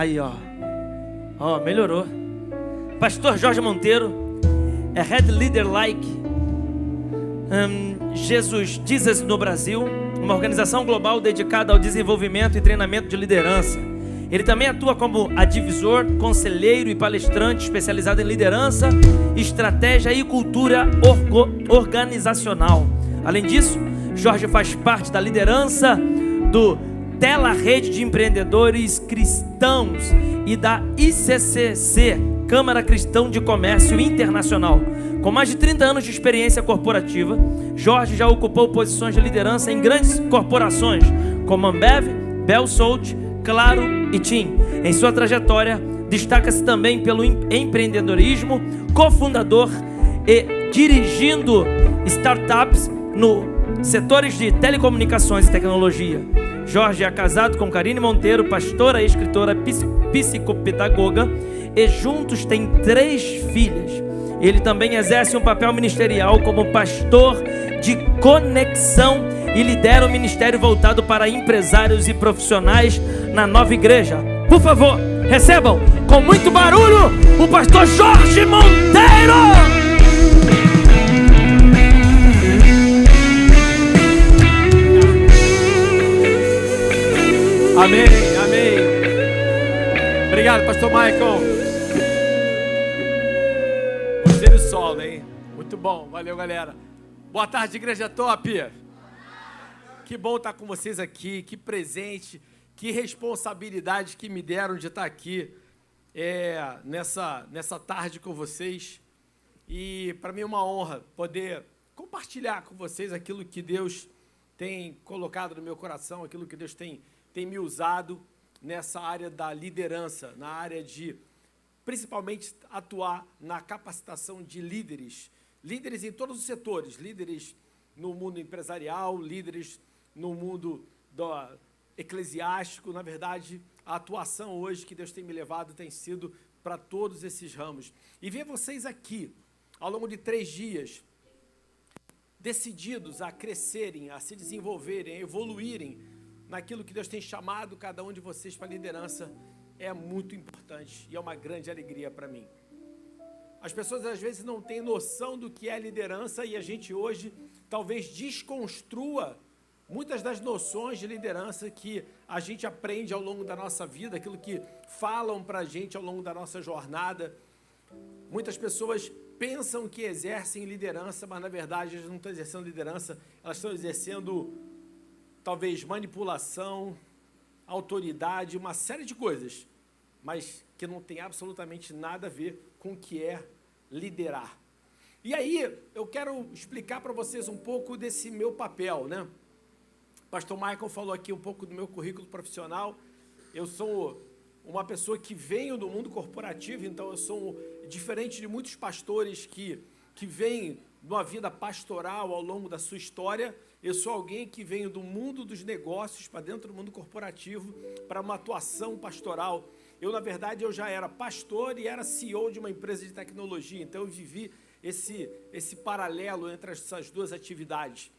Aí, ó. Ó, melhorou. Pastor Jorge Monteiro é Head Leader Like Jesus no Brasil, uma organização global dedicada ao desenvolvimento e treinamento de liderança. Ele também atua como advisor, conselheiro e palestrante especializado em liderança, estratégia e cultura organizacional. Além disso, Jorge faz parte da liderança do Tela Rede de Empreendedores Cristãos e da ICCC, Câmara Cristã de Comércio Internacional. Com mais de 30 anos de experiência corporativa, Jorge já ocupou posições de liderança em grandes corporações como Ambev, Belsalt, Claro e TIM. Em sua trajetória, destaca-se também pelo empreendedorismo, cofundador e dirigindo startups no setores de telecomunicações e tecnologia. Jorge é casado com Karine Monteiro, pastora e escritora psicopedagoga, e juntos têm 3 filhas. Ele também exerce um papel ministerial como pastor de conexão e lidera um ministério voltado para empresários e profissionais na nova igreja. Por favor, recebam com muito barulho o pastor Jorge Monteiro! Amém, amém. Obrigado, pastor Michael. Gostei do solo, hein? Muito bom, valeu, galera. Boa tarde, igreja top. Que bom estar com vocês aqui, que presente, que responsabilidade que me deram de estar aqui nessa tarde com vocês. E para mim é uma honra poder compartilhar com vocês aquilo que Deus tem colocado no meu coração, aquilo que Deus tem me usado nessa área da liderança, na área de, principalmente, atuar na capacitação de líderes em todos os setores, líderes no mundo empresarial, líderes no mundo eclesiástico. Na verdade, a atuação hoje que Deus tem me levado tem sido para todos esses ramos. E ver vocês aqui, ao longo de 3 dias, decididos a crescerem, a se desenvolverem, a evoluírem naquilo que Deus tem chamado cada um de vocês para a liderança, é muito importante e é uma grande alegria para mim. As pessoas às vezes não têm noção do que é liderança e a gente hoje talvez desconstrua muitas das noções de liderança que a gente aprende ao longo da nossa vida, aquilo que falam para a gente ao longo da nossa jornada. Muitas pessoas pensam que exercem liderança, mas na verdade elas não estão exercendo liderança, elas estão exercendo talvez manipulação, autoridade, uma série de coisas, mas que não tem absolutamente nada a ver com o que é liderar. E aí, eu quero explicar para vocês um pouco desse meu papel, né? O pastor Michael falou aqui um pouco do meu currículo profissional. Eu sou uma pessoa que venho do mundo corporativo, então eu sou diferente de muitos pastores que vêm de uma vida pastoral ao longo da sua história. Eu sou alguém que venho do mundo dos negócios para dentro do mundo corporativo, para uma atuação pastoral. Na verdade, eu já era pastor e era CEO de uma empresa de tecnologia, então eu vivi esse paralelo entre essas duas atividades.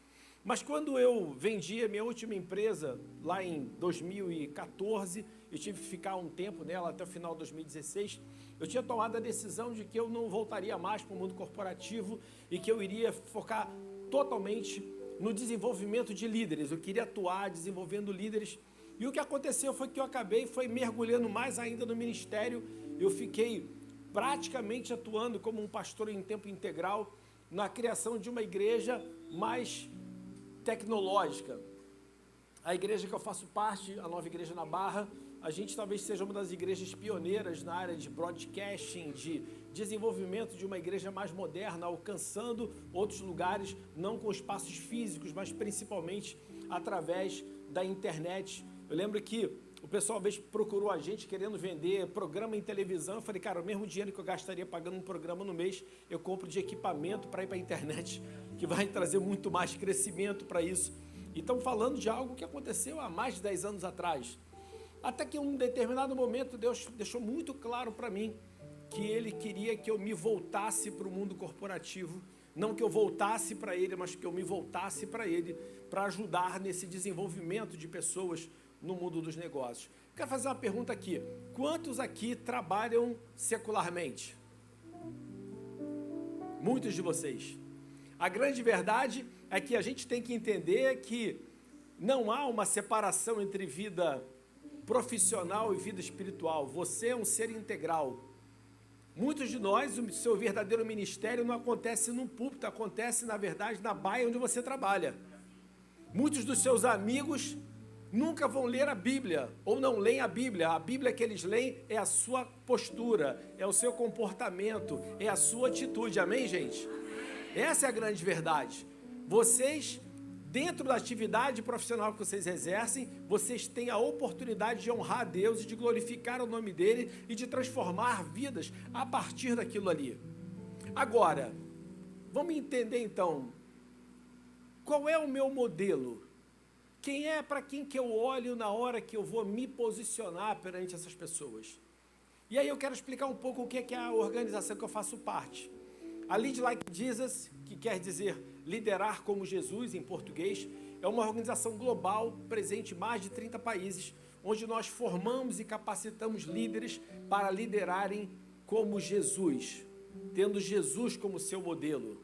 Mas quando eu vendi a minha última empresa, lá em 2014, eu tive que ficar um tempo nela até o final de 2016, eu tinha tomado a decisão de que eu não voltaria mais para o mundo corporativo e que eu iria focar totalmente no desenvolvimento de líderes. Eu queria atuar desenvolvendo líderes. E o que aconteceu foi que eu acabei mergulhando mais ainda no ministério. Eu fiquei praticamente atuando como um pastor em tempo integral na criação de uma igreja mais tecnológica. A igreja que eu faço parte, a Nova Igreja na Barra, a gente talvez seja uma das igrejas pioneiras na área de broadcasting, de desenvolvimento de uma igreja mais moderna, alcançando outros lugares, não com espaços físicos, mas principalmente através da internet. Eu lembro que o pessoal, uma vez, procurou a gente querendo vender programa em televisão. Eu falei, cara, o mesmo dinheiro que eu gastaria pagando um programa no mês, eu compro de equipamento para ir para a internet, que vai trazer muito mais crescimento para isso. E estamos falando de algo que aconteceu há mais de 10 anos atrás. Até que em um determinado momento, Deus deixou muito claro para mim que Ele queria que eu me voltasse para o mundo corporativo. Não que eu voltasse para Ele, mas que eu me voltasse para Ele, para ajudar nesse desenvolvimento de pessoas no mundo dos negócios. Quero fazer uma pergunta aqui. Quantos aqui trabalham secularmente? Muitos de vocês. A grande verdade é que a gente tem que entender que não há uma separação entre vida profissional e vida espiritual. Você é um ser integral. Muitos de nós, o seu verdadeiro ministério não acontece num púlpito, acontece, na verdade, na baia onde você trabalha. Muitos dos seus amigos nunca vão ler a Bíblia, ou não leem a Bíblia. A Bíblia que eles leem é a sua postura, é o seu comportamento, é a sua atitude. Amém, gente? Essa é a grande verdade. Vocês, dentro da atividade profissional que vocês exercem, vocês têm a oportunidade de honrar a Deus e de glorificar o nome dEle e de transformar vidas a partir daquilo ali. Agora, vamos entender então, qual é o meu modelo? Quem é para quem que eu olho na hora que eu vou me posicionar perante essas pessoas? E aí eu quero explicar um pouco o que é a organização que eu faço parte. A Lead Like Jesus, que quer dizer liderar como Jesus em português, é uma organização global presente em mais de 30 países, onde nós formamos e capacitamos líderes para liderarem como Jesus, tendo Jesus como seu modelo.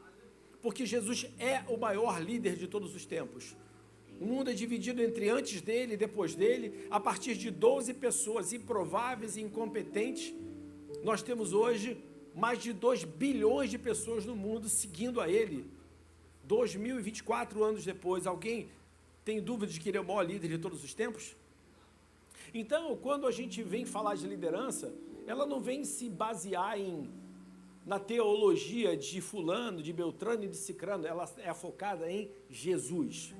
Porque Jesus é o maior líder de todos os tempos. O mundo é dividido entre antes dele e depois dele. A partir de 12 pessoas improváveis e incompetentes, nós temos hoje mais de 2 bilhões de pessoas no mundo seguindo a ele. 2024 anos depois, alguém tem dúvida de que ele é o maior líder de todos os tempos? Então, quando a gente vem falar de liderança, ela não vem se basear na teologia de fulano, de Beltrano e de Cicrano, ela é focada em Jesus.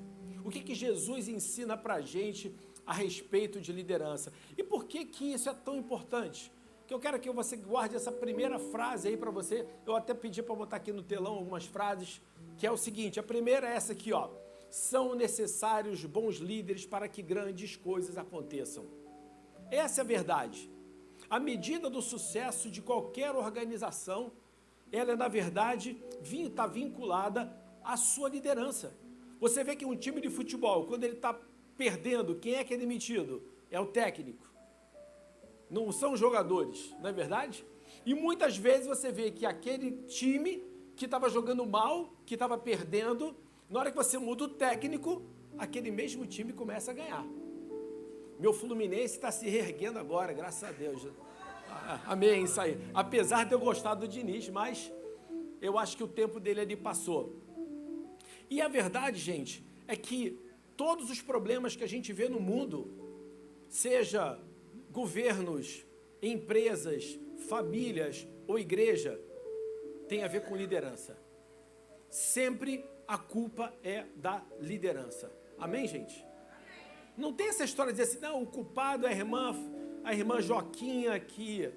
O que Jesus ensina para a gente a respeito de liderança? E por que isso é tão importante? Que eu quero que você guarde essa primeira frase aí para você. Eu até pedi para botar aqui no telão algumas frases, que é o seguinte, a primeira é essa aqui, ó. São necessários bons líderes para que grandes coisas aconteçam. Essa é a verdade. A medida do sucesso de qualquer organização, ela é, na verdade, está vinculada à sua liderança. Você vê que um time de futebol, quando ele está perdendo, quem é que é demitido? É o técnico. Não são os jogadores, não é verdade? E muitas vezes você vê que aquele time que estava jogando mal, que estava perdendo, na hora que você muda o técnico, aquele mesmo time começa a ganhar. Meu Fluminense está se reerguendo agora, graças a Deus. Amém, isso aí. Apesar de eu gostar do Diniz, mas eu acho que o tempo dele ali passou. E a verdade, gente, é que todos os problemas que a gente vê no mundo, seja governos, empresas, famílias ou igreja, tem a ver com liderança. Sempre a culpa é da liderança. Amém, gente? Não tem essa história de dizer assim, não, o culpado é a irmã Joquinha que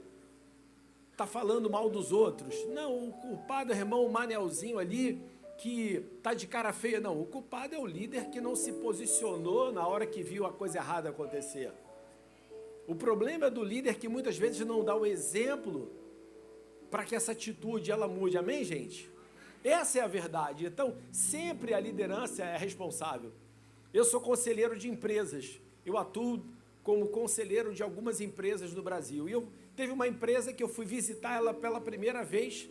está falando mal dos outros. Não, o culpado é o irmão Manelzinho ali que está de cara feia. Não, o culpado é o líder que não se posicionou na hora que viu a coisa errada acontecer. O problema é do líder que muitas vezes não dá o exemplo para que essa atitude ela mude. Amém, gente? Essa é a verdade. Então, sempre a liderança é responsável. Eu sou conselheiro de empresas. Eu atuo como conselheiro de algumas empresas no Brasil. E teve uma empresa que eu fui visitar ela pela primeira vez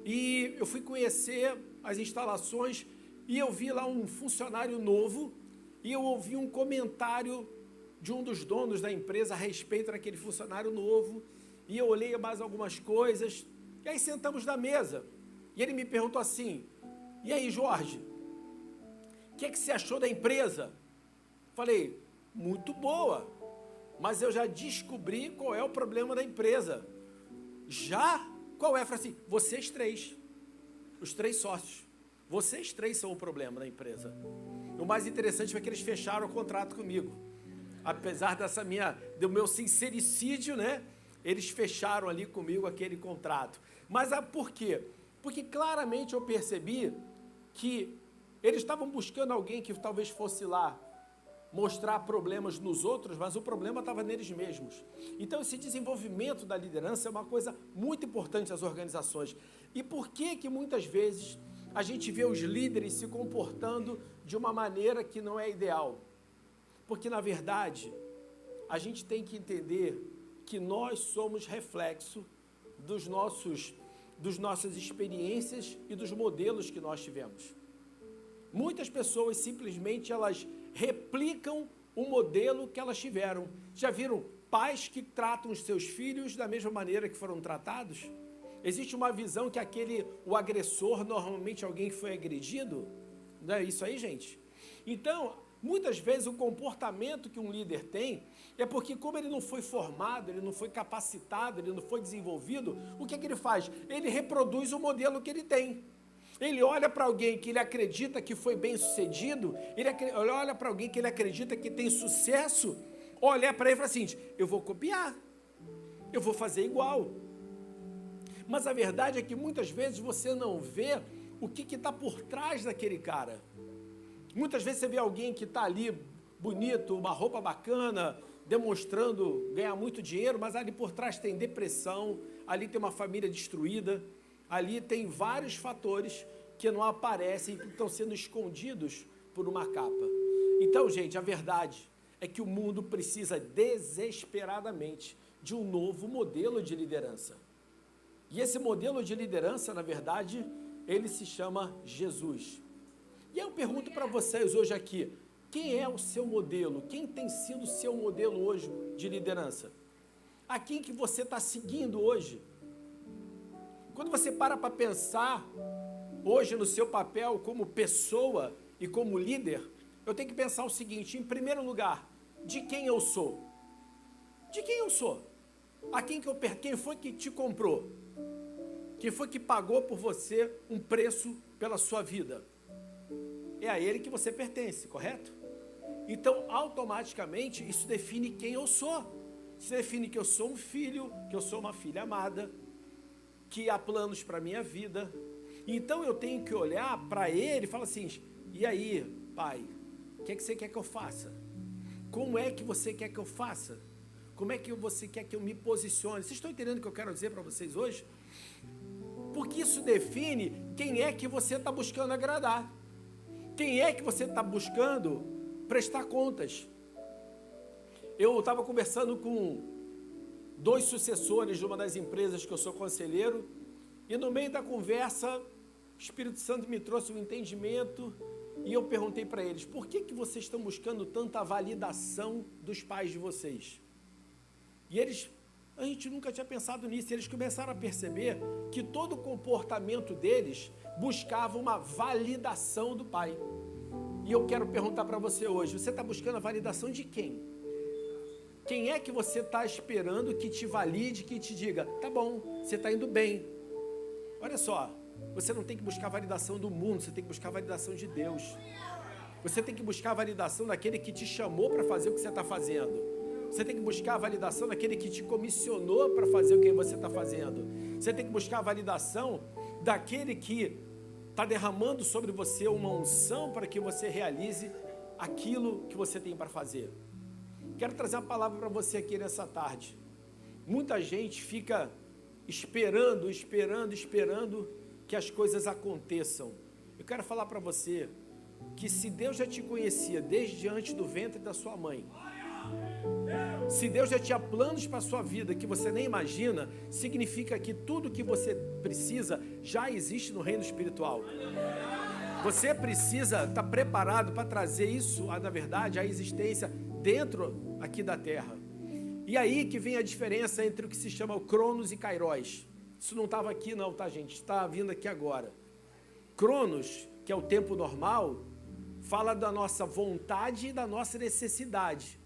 e eu fui conhecer as instalações e eu vi lá um funcionário novo e eu ouvi um comentário de um dos donos da empresa a respeito daquele funcionário novo, e eu olhei mais algumas coisas, e aí sentamos na mesa, e ele me perguntou assim, e aí Jorge, o que você achou da empresa? Falei, muito boa, mas eu já descobri qual é o problema da empresa. Já? Qual é? Falei assim, vocês três, os 3 sócios, vocês 3 são o problema da empresa. O mais interessante foi que eles fecharam o contrato comigo. Apesar do meu sincericídio, né? Eles fecharam ali comigo aquele contrato. Mas por quê? Porque claramente eu percebi que eles estavam buscando alguém que talvez fosse lá mostrar problemas nos outros, mas o problema estava neles mesmos. Então esse desenvolvimento da liderança é uma coisa muito importante às organizações. E por que muitas vezes a gente vê os líderes se comportando de uma maneira que não é ideal? Porque, na verdade, a gente tem que entender que nós somos reflexo das nossas experiências e dos modelos que nós tivemos. Muitas pessoas simplesmente elas replicam o modelo que elas tiveram. Já viram pais que tratam os seus filhos da mesma maneira que foram tratados? Existe uma visão que o agressor normalmente é alguém que foi agredido? Não é isso aí, gente? Então, muitas vezes o comportamento que um líder tem é porque, como ele não foi formado, ele não foi capacitado, ele não foi desenvolvido, o que é que ele faz? Ele reproduz o modelo que ele tem. Ele olha para alguém que ele acredita que foi bem sucedido, ele olha para alguém que ele acredita que tem sucesso, olha para ele e fala assim, eu vou copiar, eu vou fazer igual. Mas a verdade é que muitas vezes você não vê o que está por trás daquele cara. Muitas vezes você vê alguém que está ali bonito, uma roupa bacana, demonstrando ganhar muito dinheiro, mas ali por trás tem depressão, ali tem uma família destruída, ali tem vários fatores que não aparecem, que estão sendo escondidos por uma capa. Então, gente, a verdade é que o mundo precisa desesperadamente de um novo modelo de liderança. E esse modelo de liderança, na verdade, ele se chama Jesus. E eu pergunto para vocês hoje aqui, quem é o seu modelo? Quem tem sido o seu modelo hoje de liderança? A quem que você está seguindo hoje? Quando você para pensar hoje no seu papel como pessoa e como líder, eu tenho que pensar o seguinte, em primeiro lugar, de quem eu sou? De quem eu sou? A quem que eu pertenço? Quem foi que te comprou? Quem foi que pagou por você um preço pela sua vida? É a ele que você pertence, correto? Então, automaticamente, isso define quem eu sou. Isso define que eu sou um filho, que eu sou uma filha amada, que há planos para a minha vida. Então, eu tenho que olhar para ele e falar assim, e aí, pai, o que é que você quer que eu faça? Como é que você quer que eu faça? Como é que você quer que eu me posicione? Vocês estão entendendo o que eu quero dizer para vocês hoje? Porque isso define quem é que você está buscando agradar. Quem é que você está buscando prestar contas. Eu estava conversando com 2 sucessores de uma das empresas que eu sou conselheiro, e no meio da conversa, o Espírito Santo me trouxe um entendimento, e eu perguntei para eles, por que vocês estão buscando tanta validação dos pais de vocês? E eles, a gente nunca tinha pensado nisso, e eles começaram a perceber que todo o comportamento deles buscava uma validação do pai. E eu quero perguntar para você hoje, você está buscando a validação de quem? Quem é que você está esperando que te valide, que te diga, tá bom, você está indo bem. Olha só, você não tem que buscar a validação do mundo, você tem que buscar a validação de Deus. Você tem que buscar a validação daquele que te chamou para fazer o que você está fazendo. Você tem que buscar a validação daquele que te comissionou para fazer o que você está fazendo. Você tem que buscar a validação daquele que está derramando sobre você uma unção para que você realize aquilo que você tem para fazer. Quero trazer uma palavra para você aqui nessa tarde. Muita gente fica esperando que as coisas aconteçam. Eu quero falar para você que se Deus já te conhecia desde antes do ventre da sua mãe, se Deus já tinha planos para a sua vida que você nem imagina, significa que tudo que você precisa já existe no reino espiritual. Você precisa estar preparado para trazer isso, na verdade, a existência dentro aqui da terra. E aí que vem a diferença entre o que se chama o Cronos e Kairos. Isso não estava aqui não, tá, gente? Está vindo aqui agora. Cronos, que é o tempo normal, fala da nossa vontade e da nossa necessidade.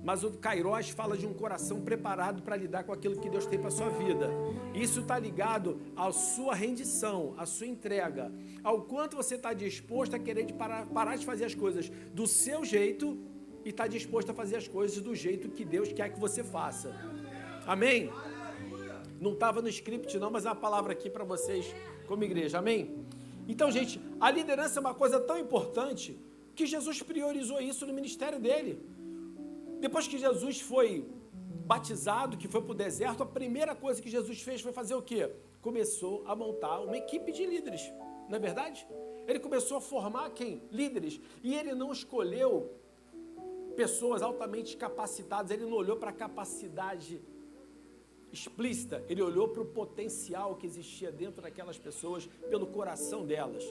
Mas o Kairos fala de um coração preparado para lidar com aquilo que Deus tem para a sua vida. Isso está ligado à sua rendição, à sua entrega, ao quanto você está disposto a querer parar de fazer as coisas do seu jeito e está disposto a fazer as coisas do jeito que Deus quer que você faça. Amém? Não estava no script não, mas é uma palavra aqui para vocês como igreja. Amém? Então, gente, a liderança é uma coisa tão importante que Jesus priorizou isso no ministério dele. Depois que Jesus foi batizado, que foi para o deserto, a primeira coisa que Jesus fez foi fazer o quê? Começou a montar uma equipe de líderes, não é verdade? Ele começou a formar quem? Líderes. E ele não escolheu pessoas altamente capacitadas. Ele não olhou para a capacidade explícita, ele olhou para o potencial que existia dentro daquelas pessoas, pelo coração delas.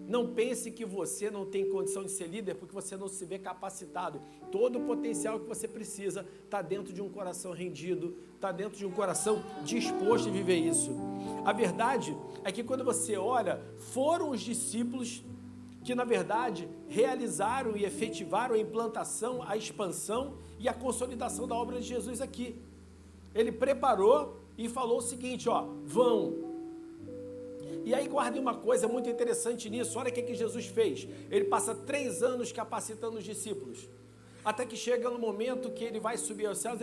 Não pense que você não tem condição de ser líder porque você não se vê capacitado. Todo o potencial que você precisa está dentro de um coração rendido, está dentro de um coração disposto a viver isso. A verdade é que quando você olha, foram os discípulos que na verdade realizaram e efetivaram a implantação, a expansão e a consolidação da obra de Jesus aqui. Ele preparou e falou o seguinte, ó, vão. E aí guardem uma coisa muito interessante nisso, olha o que Jesus fez. Ele passa 3 anos capacitando os discípulos, até que chega no momento que ele vai subir aos céus,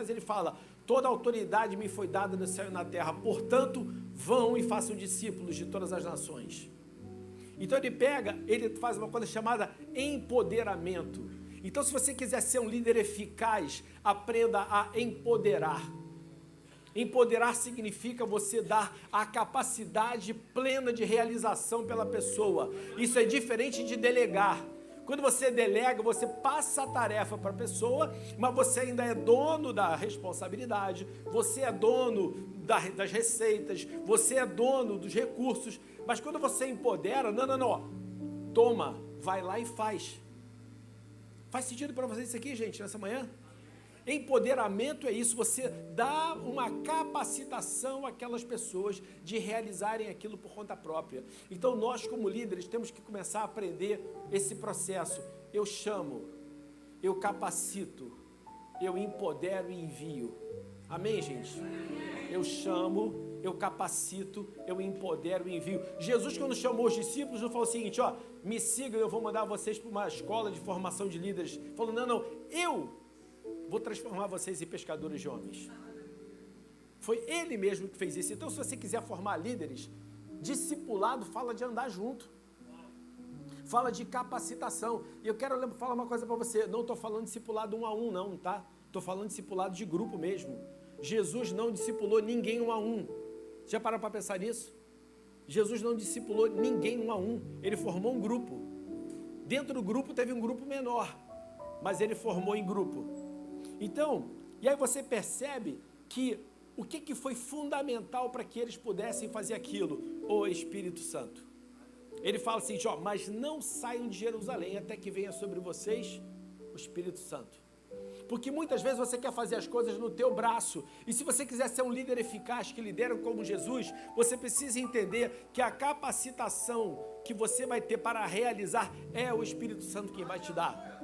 ele fala, toda a autoridade me foi dada no céu e na terra, portanto, vão e façam discípulos de todas as nações. Então ele faz uma coisa chamada empoderamento. Então, se você quiser ser um líder eficaz, aprenda a empoderar. Empoderar significa você dar a capacidade plena de realização pela pessoa. Isso é diferente de delegar. Quando você delega, você passa a tarefa para a pessoa, mas você ainda é dono da responsabilidade, você é dono das receitas, você é dono dos recursos. Mas quando você empodera, não, toma, vai lá e faz. Faz sentido para vocês isso aqui, gente, nessa manhã? Empoderamento é isso, você dá uma capacitação àquelas pessoas de realizarem aquilo por conta própria. Então nós como líderes temos que começar a aprender esse processo. Eu chamo, eu capacito, eu empodero e envio. Amém, gente? Eu chamo, eu capacito, eu empodero e envio. Jesus, quando chamou os discípulos, não falou o seguinte, ó, me sigam, eu vou mandar vocês para uma escola de formação de líderes. Falou, não, eu vou transformar vocês em pescadores de homens. Foi ele mesmo que fez isso. Então, se você quiser formar líderes, discipulado fala de andar junto. Fala de capacitação. E eu quero falar uma coisa para você. Não estou falando discipulado 1 a 1, não, tá? Estou falando discipulado de grupo mesmo. Jesus não discipulou ninguém 1 a 1. Já parou para pensar nisso? Jesus não discipulou ninguém 1 a 1. Ele formou um grupo. Dentro do grupo teve um grupo menor, mas ele formou em grupo. Então, e aí você percebe que o que foi fundamental para que eles pudessem fazer aquilo? O Espírito Santo. Ele fala assim, ó, mas não saiam de Jerusalém até que venha sobre vocês o Espírito Santo. Porque muitas vezes você quer fazer as coisas no teu braço, e se você quiser ser um líder eficaz que lidera como Jesus, você precisa entender que a capacitação que você vai ter para realizar é o Espírito Santo quem vai te dar.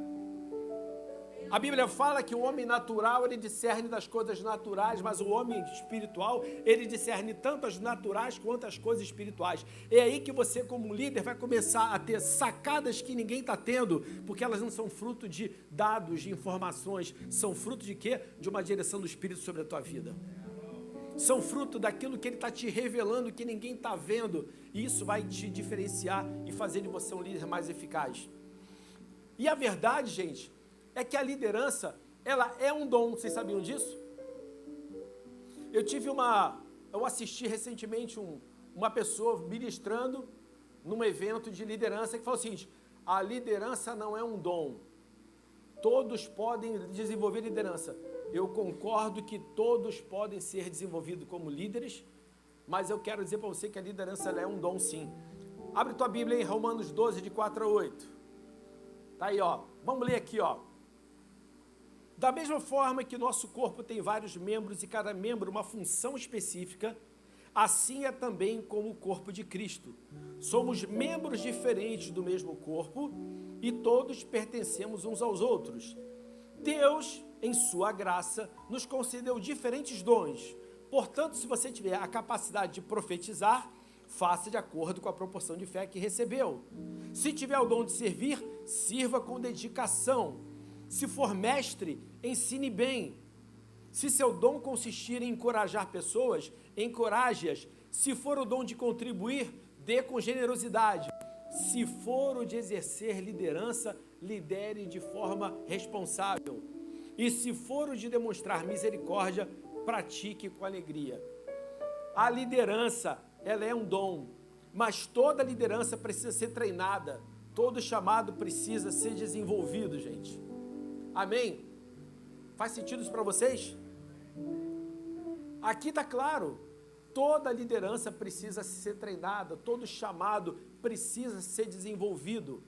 A Bíblia fala que o homem natural, ele discerne das coisas naturais, mas o homem espiritual, ele discerne tanto as naturais quanto as coisas espirituais. É aí que você, como líder, vai começar a ter sacadas que ninguém está tendo, porque elas não são fruto de dados, de informações, são fruto de quê? De uma direção do Espírito sobre a tua vida. São fruto daquilo que ele está te revelando, que ninguém está vendo, e isso vai te diferenciar e fazer de você um líder mais eficaz. E a verdade, gente, é que a liderança, ela é um dom. Vocês sabiam disso? Eu assisti recentemente uma pessoa ministrando num evento de liderança que falou o seguinte, a liderança não é um dom. Todos podem desenvolver liderança. Eu concordo que todos podem ser desenvolvidos como líderes, mas eu quero dizer para você que a liderança ela é um dom sim. Abre tua Bíblia em Romanos 12, de 4 a 8. Tá aí, ó. Vamos ler aqui, ó. Da mesma forma que nosso corpo tem vários membros e cada membro uma função específica, assim é também como o corpo de Cristo. Somos membros diferentes do mesmo corpo e todos pertencemos uns aos outros. Deus, em sua graça, nos concedeu diferentes dons. Portanto, se você tiver a capacidade de profetizar, faça de acordo com a proporção de fé que recebeu. Se tiver o dom de servir, sirva com dedicação. Se for mestre, ensine bem. Se seu dom consistir em encorajar pessoas, encoraje-as. Se for o dom de contribuir, dê com generosidade. Se for o de exercer liderança, lidere de forma responsável. E se for o de demonstrar misericórdia, pratique com alegria. A liderança, ela é um dom, mas toda liderança precisa ser treinada. Todo chamado precisa ser desenvolvido, gente. Amém? Faz sentido isso para vocês? Aqui está claro, toda liderança precisa ser treinada, todo chamado precisa ser desenvolvido.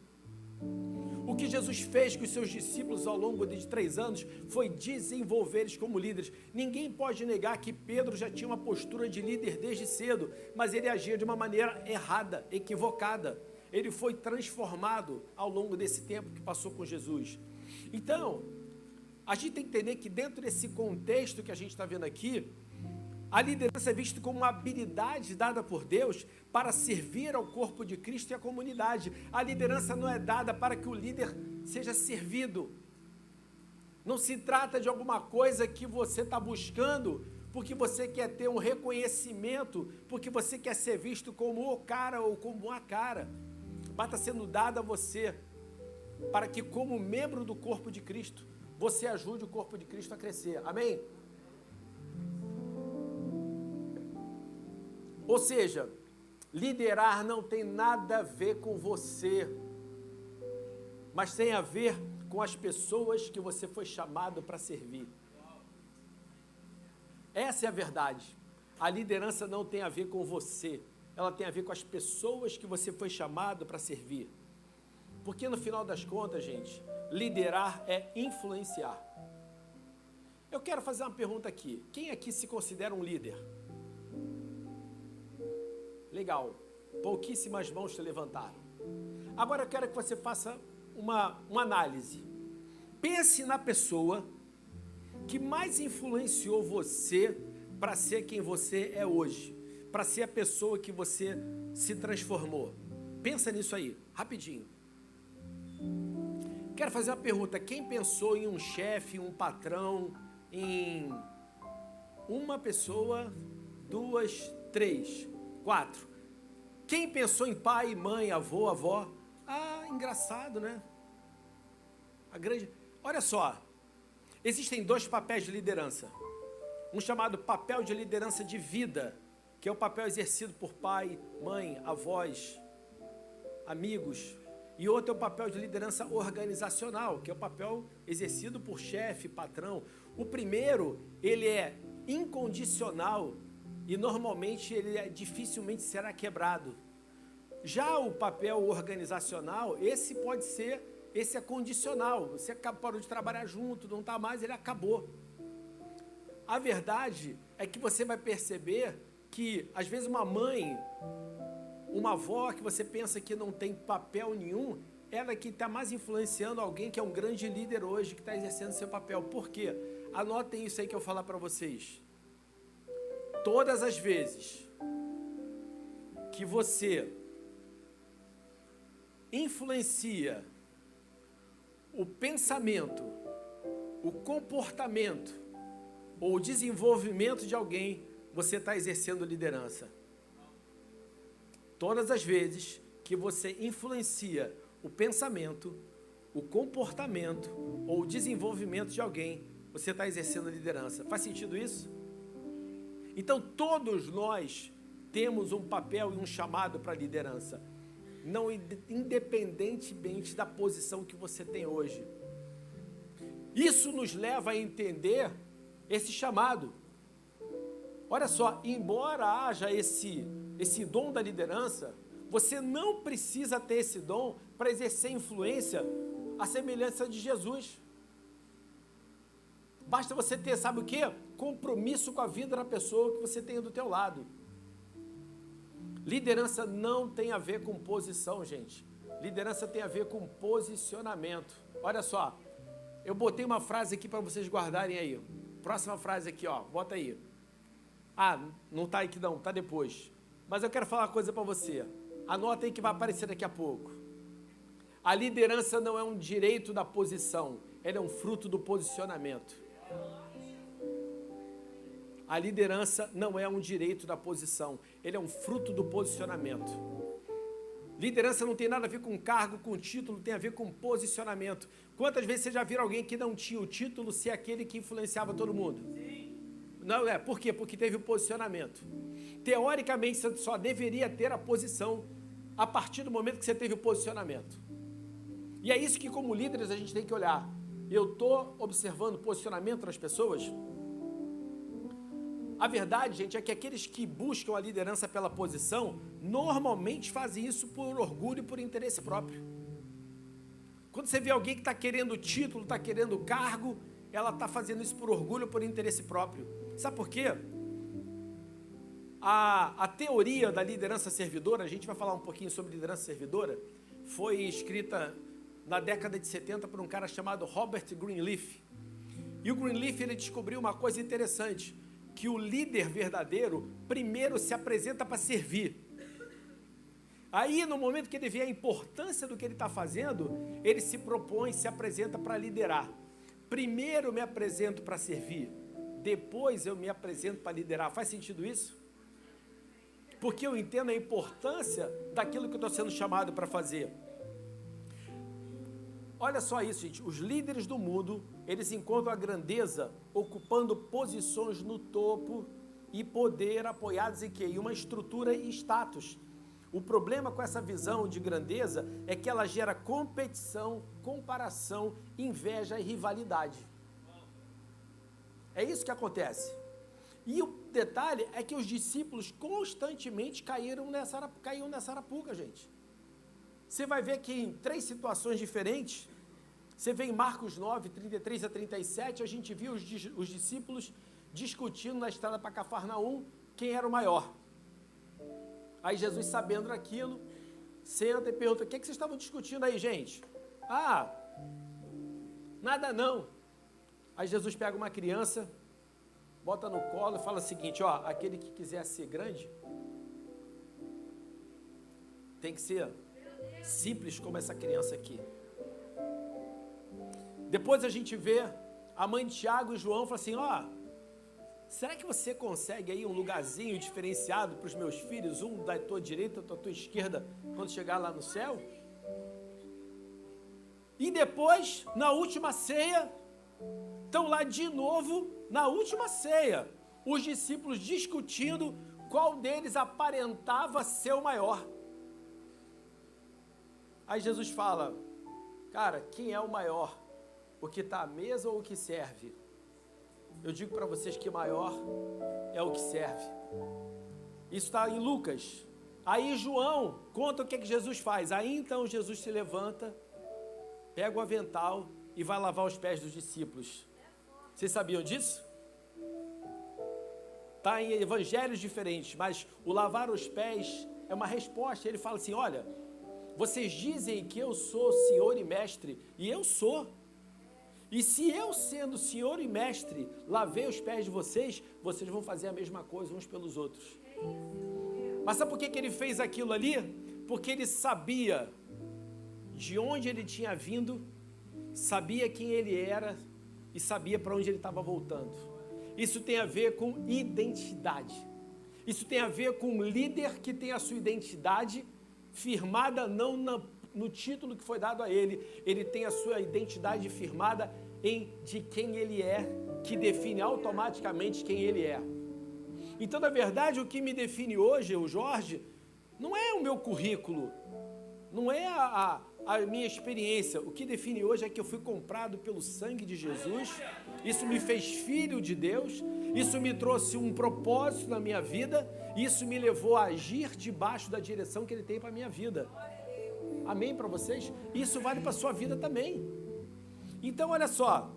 O que Jesus fez com os seus discípulos ao longo de 3 anos foi desenvolver eles como líderes. Ninguém pode negar que Pedro já tinha uma postura de líder desde cedo, mas ele agia de uma maneira errada, equivocada. Ele foi transformado ao longo desse tempo que passou com Jesus. Então, a gente tem que entender que dentro desse contexto que a gente está vendo aqui, a liderança é vista como uma habilidade dada por Deus para servir ao corpo de Cristo e à comunidade. A liderança não é dada para que o líder seja servido. Não se trata de alguma coisa que você está buscando porque você quer ter um reconhecimento, porque você quer ser visto como o cara ou como a cara. Mas está sendo dada a você para que, como membro do corpo de Cristo, você ajude o corpo de Cristo a crescer. Amém? Ou seja, liderar não tem nada a ver com você, mas tem a ver com as pessoas que você foi chamado para servir. Essa é a verdade. A liderança não tem a ver com você, ela tem a ver com as pessoas que você foi chamado para servir. Porque no final das contas, gente, liderar é influenciar. Eu quero fazer uma pergunta aqui. Quem aqui se considera um líder? Legal, pouquíssimas mãos se levantaram. Agora eu quero que você faça uma análise. Pense na pessoa que mais influenciou você para ser quem você é hoje, para ser a pessoa que você se transformou. Pensa nisso aí, rapidinho. Quero fazer uma pergunta. Quem pensou em um chefe, um patrão, em uma pessoa, 2, 3, 4. Quem pensou em pai, mãe, avô, avó? Ah, engraçado, né? Olha só, existem 2 papéis de liderança. Um chamado papel de liderança de vida, que é o papel exercido por pai, mãe, avós, amigos. E outro é o papel de liderança organizacional, que é o papel exercido por chefe, patrão. O primeiro, ele é incondicional e normalmente ele dificilmente será quebrado. Já o papel organizacional, esse é condicional. Você parou de trabalhar junto, não está mais, ele acabou. A verdade é que você vai perceber que, às vezes, uma mãe, uma avó que você pensa que não tem papel nenhum, ela é que está mais influenciando alguém que é um grande líder hoje, que está exercendo seu papel. Por quê? Anotem isso aí que eu vou falar para vocês. Todas as vezes que você influencia o pensamento, o comportamento ou o desenvolvimento de alguém, você está exercendo liderança. Todas as vezes que você influencia o pensamento, o comportamento ou o desenvolvimento de alguém, você está exercendo liderança. Faz sentido isso? Então, todos nós temos um papel e um chamado para a liderança, não independentemente da posição que você tem hoje. Isso nos leva a entender esse chamado. Olha só, embora haja esse dom da liderança, você não precisa ter esse dom para exercer influência à semelhança de Jesus. Basta você ter, sabe o quê? Compromisso com a vida da pessoa que você tem do teu lado. Liderança não tem a ver com posição, gente. Liderança tem a ver com posicionamento. Olha só, eu botei uma frase aqui para vocês guardarem aí. Próxima frase aqui, ó, bota aí. Ah, não está aqui não, está depois. Mas eu quero falar uma coisa para você. Anota aí que vai aparecer daqui a pouco. A liderança não é um direito da posição, ela é um fruto do posicionamento. A liderança não é um direito da posição, ele é um fruto do posicionamento. Liderança não tem nada a ver com cargo, com título, tem a ver com posicionamento. Quantas vezes você já viu alguém que não tinha o título ser aquele que influenciava todo mundo? Sim. Não é, por quê? Porque teve o posicionamento. Teoricamente, você só deveria ter a posição a partir do momento que você teve o posicionamento. E é isso que, como líderes, a gente tem que olhar. Eu estou observando o posicionamento das pessoas? A verdade, gente, é que aqueles que buscam a liderança pela posição, normalmente fazem isso por orgulho e por interesse próprio. Quando você vê alguém que está querendo título, está querendo cargo, ela está fazendo isso por orgulho, por interesse próprio. Sabe por quê? A teoria da liderança servidora, a gente vai falar um pouquinho sobre liderança servidora, foi escrita na década de 70 por um cara chamado Robert Greenleaf. E o Greenleaf, ele descobriu uma coisa interessante, que o líder verdadeiro primeiro se apresenta para servir. Aí, no momento que ele vê a importância do que ele está fazendo, ele se propõe, se apresenta para liderar. Primeiro eu me apresento para servir, depois eu me apresento para liderar. Faz sentido isso? Porque eu entendo a importância daquilo que eu estou sendo chamado para fazer. Olha só isso, gente. Os líderes do mundo, eles encontram a grandeza ocupando posições no topo e poder apoiados em quê? Em uma estrutura e status. O problema com essa visão de grandeza é que ela gera competição, comparação, inveja e rivalidade. É isso que acontece. E o detalhe é que os discípulos constantemente caíram nessa arapuca, gente. Você vai ver que em 3 situações diferentes, você vê em Marcos 9, 33 a 37, a gente viu os discípulos discutindo na estrada para Cafarnaum quem era o maior. Aí Jesus, sabendo daquilo, senta e pergunta: o que vocês estavam discutindo aí, gente? Ah, nada não. Aí Jesus pega uma criança, bota no colo e fala o seguinte: ó, aquele que quiser ser grande, tem que ser simples como essa criança aqui. Depois a gente vê a mãe de Tiago e João, fala assim: ó, será que você consegue aí um lugarzinho diferenciado para os meus filhos, um da tua direita, outro da tua esquerda, quando chegar lá no céu? E depois, na última ceia, estão lá de novo, na última ceia, os discípulos discutindo qual deles aparentava ser o maior. Aí Jesus fala: cara, quem é o maior? O que está à mesa ou o que serve? Eu digo para vocês que maior é o que serve. Isso está em Lucas. Aí João conta o que Jesus faz. Aí então Jesus se levanta, pega o avental e vai lavar os pés dos discípulos. Vocês sabiam disso? Está em evangelhos diferentes, mas o lavar os pés é uma resposta. Ele fala assim: olha, vocês dizem que eu sou senhor e mestre, e eu sou. E se eu, sendo senhor e mestre, lavei os pés de vocês, vocês vão fazer a mesma coisa uns pelos outros. Mas sabe por que ele fez aquilo ali? Porque ele sabia de onde ele tinha vindo, sabia quem ele era e sabia para onde ele estava voltando. Isso tem a ver com identidade. Isso tem a ver com um líder que tem a sua identidade firmada não no título que foi dado a ele. Ele tem a sua identidade firmada de quem ele é, que define automaticamente quem ele é. Então, na verdade, o que me define hoje, o Jorge, não é o meu currículo, não é a minha experiência. O que define hoje é que eu fui comprado pelo sangue de Jesus. Isso me fez filho de Deus, isso me trouxe um propósito na minha vida, isso me levou a agir debaixo da direção que Ele tem para a minha vida. Amém para vocês? Isso vale para a sua vida também. Então, olha só,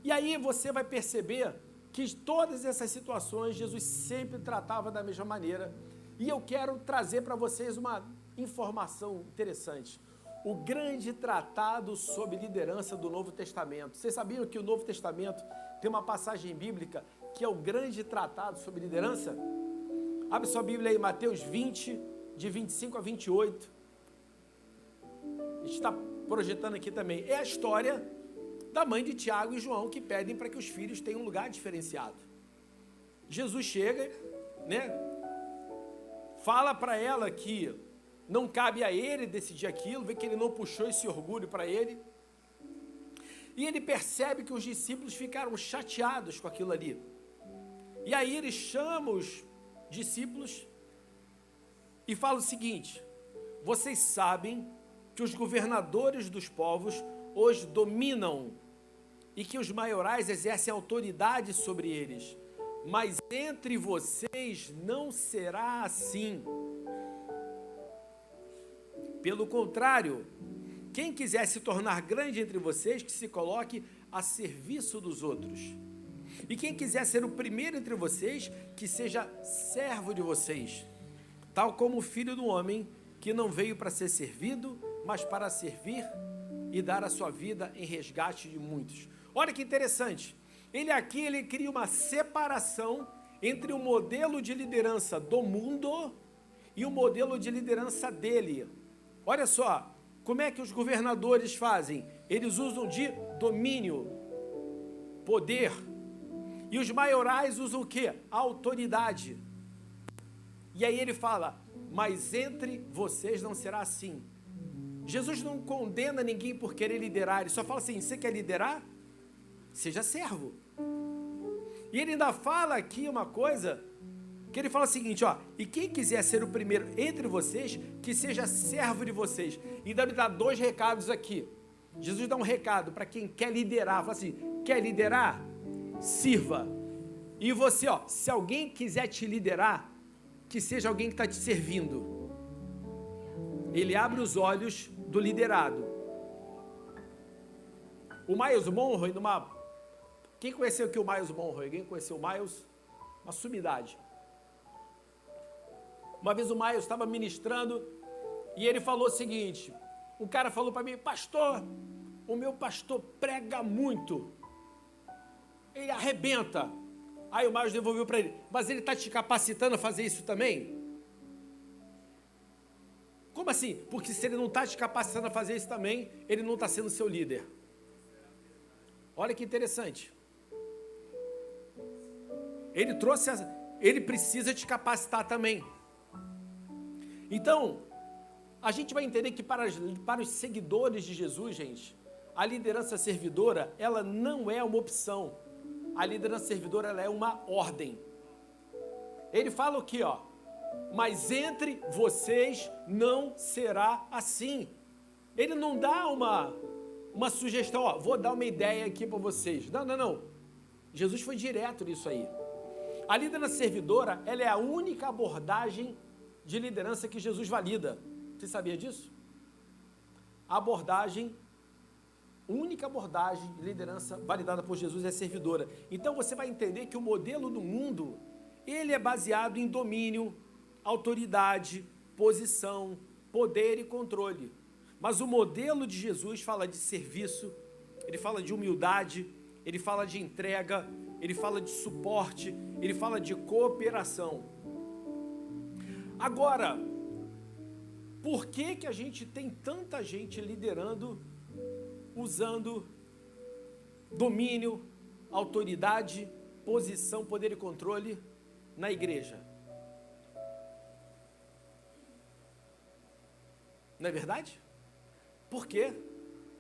e aí você vai perceber que todas essas situações Jesus sempre tratava da mesma maneira. E eu quero trazer para vocês uma informação interessante. O grande tratado sobre liderança do Novo Testamento. Vocês sabiam que o Novo Testamento tem uma passagem bíblica que é o grande tratado sobre liderança? Abre sua Bíblia aí, Mateus 20, de 25 a 28. A gente está projetando aqui também. É a história da mãe de Tiago e João que pedem para que os filhos tenham um lugar diferenciado. Jesus chega, né? Fala para ela que não cabe a ele decidir aquilo, vê que ele não puxou esse orgulho para ele. E ele percebe que os discípulos ficaram chateados com aquilo ali. E aí ele chama os discípulos e fala o seguinte: vocês sabem que os governadores dos povos hoje dominam e que os maiorais exercem autoridade sobre eles. Mas entre vocês não será assim. Pelo contrário, quem quiser se tornar grande entre vocês, que se coloque a serviço dos outros. E quem quiser ser o primeiro entre vocês, que seja servo de vocês, tal como o Filho do Homem, que não veio para ser servido, mas para servir e dar a sua vida em resgate de muitos. Olha que interessante. Ele cria uma separação entre o modelo de liderança do mundo e o modelo de liderança dele. Olha só, como é que os governadores fazem? Eles usam de domínio, poder. E os maiorais usam o quê? Autoridade. E aí ele fala, mas entre vocês não será assim. Jesus não condena ninguém por querer liderar, ele só fala assim, você quer liderar? Seja servo. E ele ainda fala aqui uma coisa, que ele fala o seguinte, ó, e quem quiser ser o primeiro entre vocês, que seja servo de vocês. E ainda me dá 2 recados aqui. Jesus dá um recado para quem quer liderar, fala assim, quer liderar? Sirva. E você, ó, se alguém quiser te liderar, que seja alguém que está te servindo. Ele abre os olhos do liderado. O Miles Monroe, quem conheceu aqui o Miles Monroe? Alguém conheceu o Miles? Uma sumidade. Uma vez o Miles estava ministrando e ele falou o seguinte, um cara falou para mim, pastor, o meu pastor prega muito, ele arrebenta. Aí o Miles devolveu para ele, mas ele está te capacitando a fazer isso também? Como assim? Porque se ele não está te capacitando a fazer isso também, ele não está sendo seu líder. Olha que interessante. Ele precisa te capacitar também. Então, a gente vai entender que para os seguidores de Jesus, gente, a liderança servidora, ela não é uma opção. A liderança servidora, ela é uma ordem. Ele fala o quê, ó? Mas entre vocês não será assim. Ele não dá uma sugestão, ó, vou dar uma ideia aqui para vocês. Não. Jesus foi direto nisso aí. A liderança servidora, ela é a única abordagem de liderança que Jesus valida. Você sabia disso? A única abordagem de liderança validada por Jesus é servidora. Então você vai entender que o modelo do mundo, ele é baseado em domínio, autoridade, posição, poder e controle. Mas o modelo de Jesus fala de serviço, ele fala de humildade, ele fala de entrega, ele fala de suporte, ele fala de cooperação. Agora, por que a gente tem tanta gente liderando, usando domínio, autoridade, posição, poder e controle na igreja? Não é verdade? Por quê?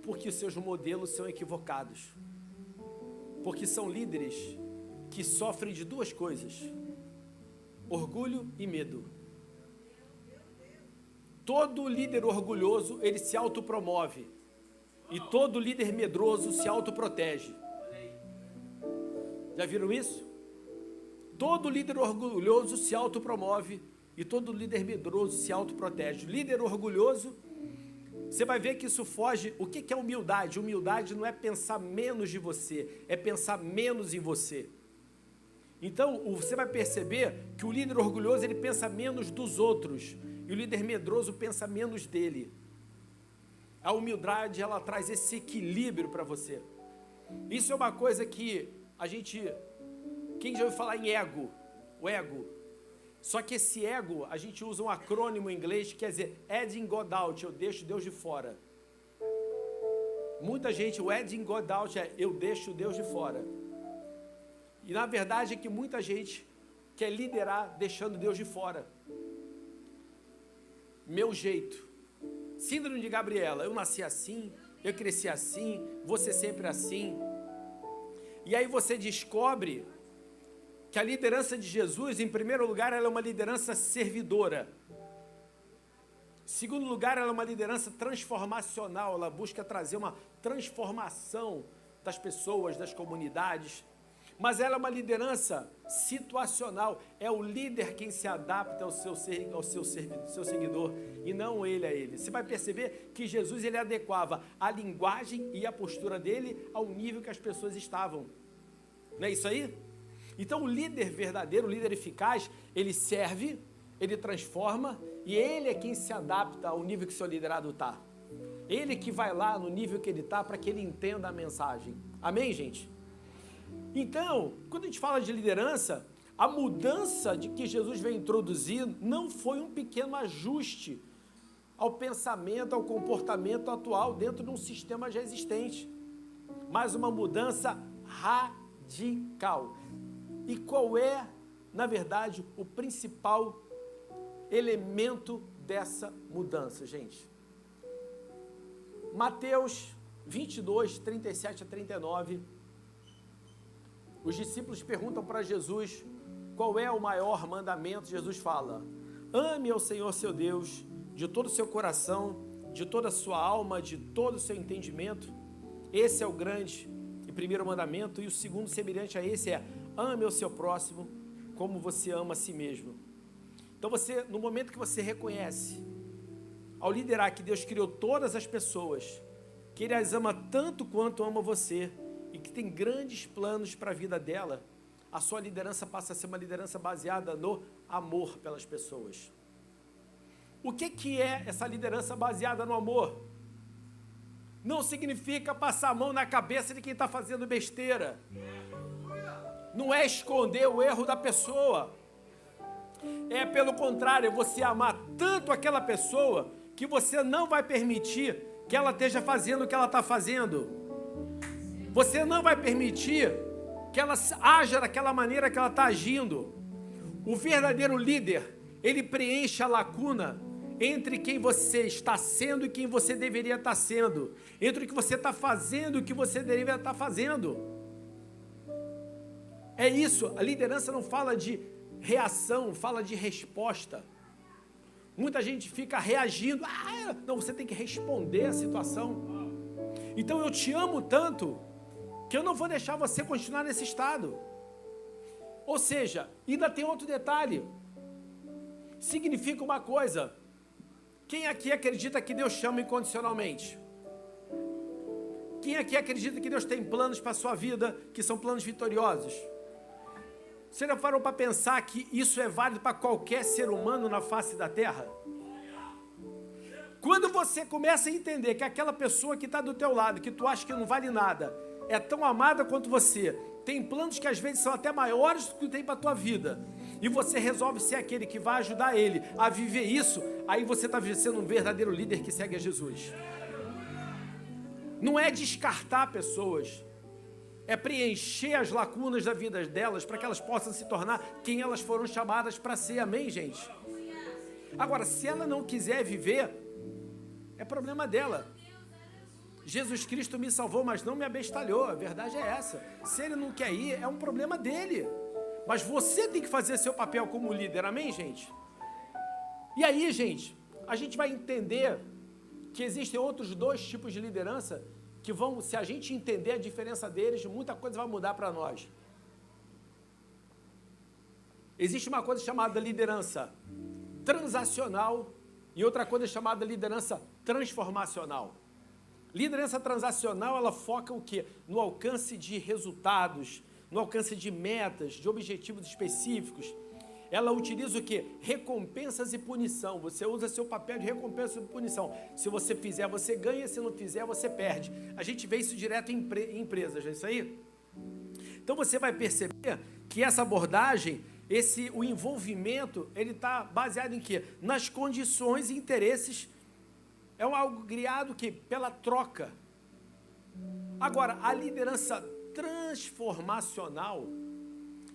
Porque os seus modelos são equivocados. Porque são líderes que sofrem de 2 coisas: orgulho e medo. Todo líder orgulhoso, ele se autopromove. E todo líder medroso se autoprotege. Já viram isso? Todo líder orgulhoso se autopromove e todo líder medroso se autoprotege. Líder orgulhoso, você vai ver que isso foge. O que é humildade? Humildade não é pensar menos de você, é pensar menos em você. Então, você vai perceber que o líder orgulhoso, ele pensa menos dos outros, e o líder medroso pensa menos dele. A humildade, ela traz esse equilíbrio para você. Isso é uma coisa que quem já ouviu falar em ego? O ego. Só que esse ego, a gente usa um acrônimo em inglês que quer dizer adding God out, eu deixo Deus de fora. Muita gente, o adding God out é eu deixo Deus de fora. E na verdade é que muita gente quer liderar deixando Deus de fora. Meu jeito. Síndrome de Gabriela, eu nasci assim, eu cresci assim, vou ser sempre assim. E aí você descobre que a liderança de Jesus, em primeiro lugar, ela é uma liderança servidora. Em segundo lugar, ela é uma liderança transformacional, ela busca trazer uma transformação das pessoas, das comunidades. Mas ela é uma liderança situacional. É o líder quem se adapta ao seu seguidor e não ele a ele. Você vai perceber que Jesus ele adequava a linguagem e a postura dele ao nível que as pessoas estavam. Não é isso aí? Então o líder verdadeiro, o líder eficaz, ele serve, ele transforma e ele é quem se adapta ao nível que o seu liderado está. Ele que vai lá no nível que ele está para que ele entenda a mensagem. Amém, gente? Então, quando a gente fala de liderança, a mudança de que Jesus veio introduzir não foi um pequeno ajuste ao pensamento, ao comportamento atual dentro de um sistema já existente, mas uma mudança radical. E qual é, na verdade, o principal elemento dessa mudança, gente? Mateus 22, 37 a 39. Os discípulos perguntam para Jesus qual é o maior mandamento. Jesus fala: ame ao Senhor seu Deus de todo o seu coração, de toda a sua alma, de todo o seu entendimento. Esse é o grande e primeiro mandamento. E o segundo, semelhante a esse, é: ame ao seu próximo como você ama a si mesmo. Então você, no momento que você reconhece, ao liderar, que Deus criou todas as pessoas, que Ele as ama tanto quanto ama você, e que tem grandes planos para a vida dela, a sua liderança passa a ser uma liderança baseada no amor pelas pessoas. O que é essa liderança baseada no amor? Não significa passar a mão na cabeça de quem está fazendo besteira. Não é esconder o erro da pessoa. É, pelo contrário, você amar tanto aquela pessoa que você não vai permitir que ela esteja fazendo o que ela está fazendo. Você não vai permitir que ela haja daquela maneira que ela está agindo. O verdadeiro líder, ele preenche a lacuna entre quem você está sendo e quem você deveria estar sendo, entre o que você está fazendo e o que você deveria estar fazendo. É isso, a liderança não fala de reação, fala de resposta. Muita gente fica reagindo, não, você tem que responder a situação. Então eu te amo tanto que eu não vou deixar você continuar nesse estado. Ou seja, ainda tem outro detalhe. Significa uma coisa: quem aqui acredita que Deus chama incondicionalmente? Quem aqui acredita que Deus tem planos para a sua vida, que são planos vitoriosos? Você já parou para pensar que isso é válido para qualquer ser humano na face da terra? Quando você começa a entender que aquela pessoa que está do teu lado, que tu acha que não vale nada, é tão amada quanto você, tem planos que às vezes são até maiores do que tem para a tua vida, e você resolve ser aquele que vai ajudar ele a viver isso, aí você está sendo um verdadeiro líder que segue a Jesus. Não é descartar pessoas, é preencher as lacunas da vida delas, para que elas possam se tornar quem elas foram chamadas para ser. Amém, gente? Agora, se ela não quiser viver, é problema dela. Jesus Cristo me salvou, mas não me abestalhou. A verdade é essa. Se ele não quer ir, é um problema dele. Mas você tem que fazer seu papel como líder. Amém, gente? E aí, gente, a gente vai entender que existem outros dois tipos de liderança que vão, se a gente entender a diferença deles, muita coisa vai mudar para nós. Existe uma coisa chamada liderança transacional e outra coisa chamada liderança transformacional. Liderança transacional, ela foca o quê? No alcance de resultados, no alcance de metas, de objetivos específicos. Ela utiliza o quê? Recompensas e punição. Você usa seu papel de recompensa e punição. Se você fizer, você ganha. Se não fizer, você perde. A gente vê isso direto em empresas, não é isso aí? Então você vai perceber que essa abordagem, o envolvimento, ele está baseado em quê? Nas condições e interesses. É algo criado que pela troca. Agora, a liderança transformacional,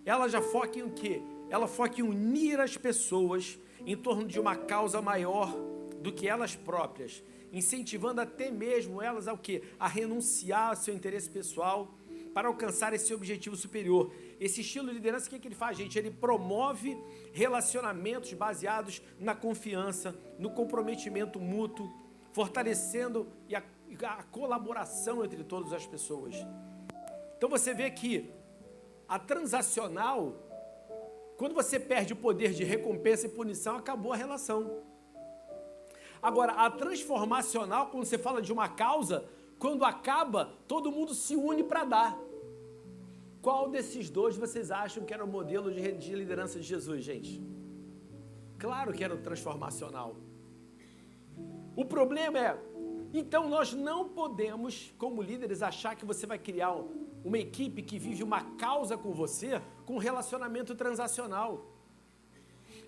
ela já foca em o quê? Ela foca em unir as pessoas em torno de uma causa maior do que elas próprias, incentivando até mesmo elas ao quê? A renunciar ao seu interesse pessoal para alcançar esse objetivo superior. Esse estilo de liderança, o que ele faz, gente? Ele promove relacionamentos baseados na confiança, no comprometimento mútuo, fortalecendo a colaboração entre todas as pessoas. Então você vê que a transacional, quando você perde o poder de recompensa e punição, acabou a relação. Agora, a transformacional, quando você fala de uma causa, quando acaba, todo mundo se une para dar. Qual desses dois vocês acham que era o modelo de liderança de Jesus, gente? Claro que era o transformacional. O problema é, então nós não podemos, como líderes, achar que você vai criar uma equipe que vive uma causa com você com um relacionamento transacional.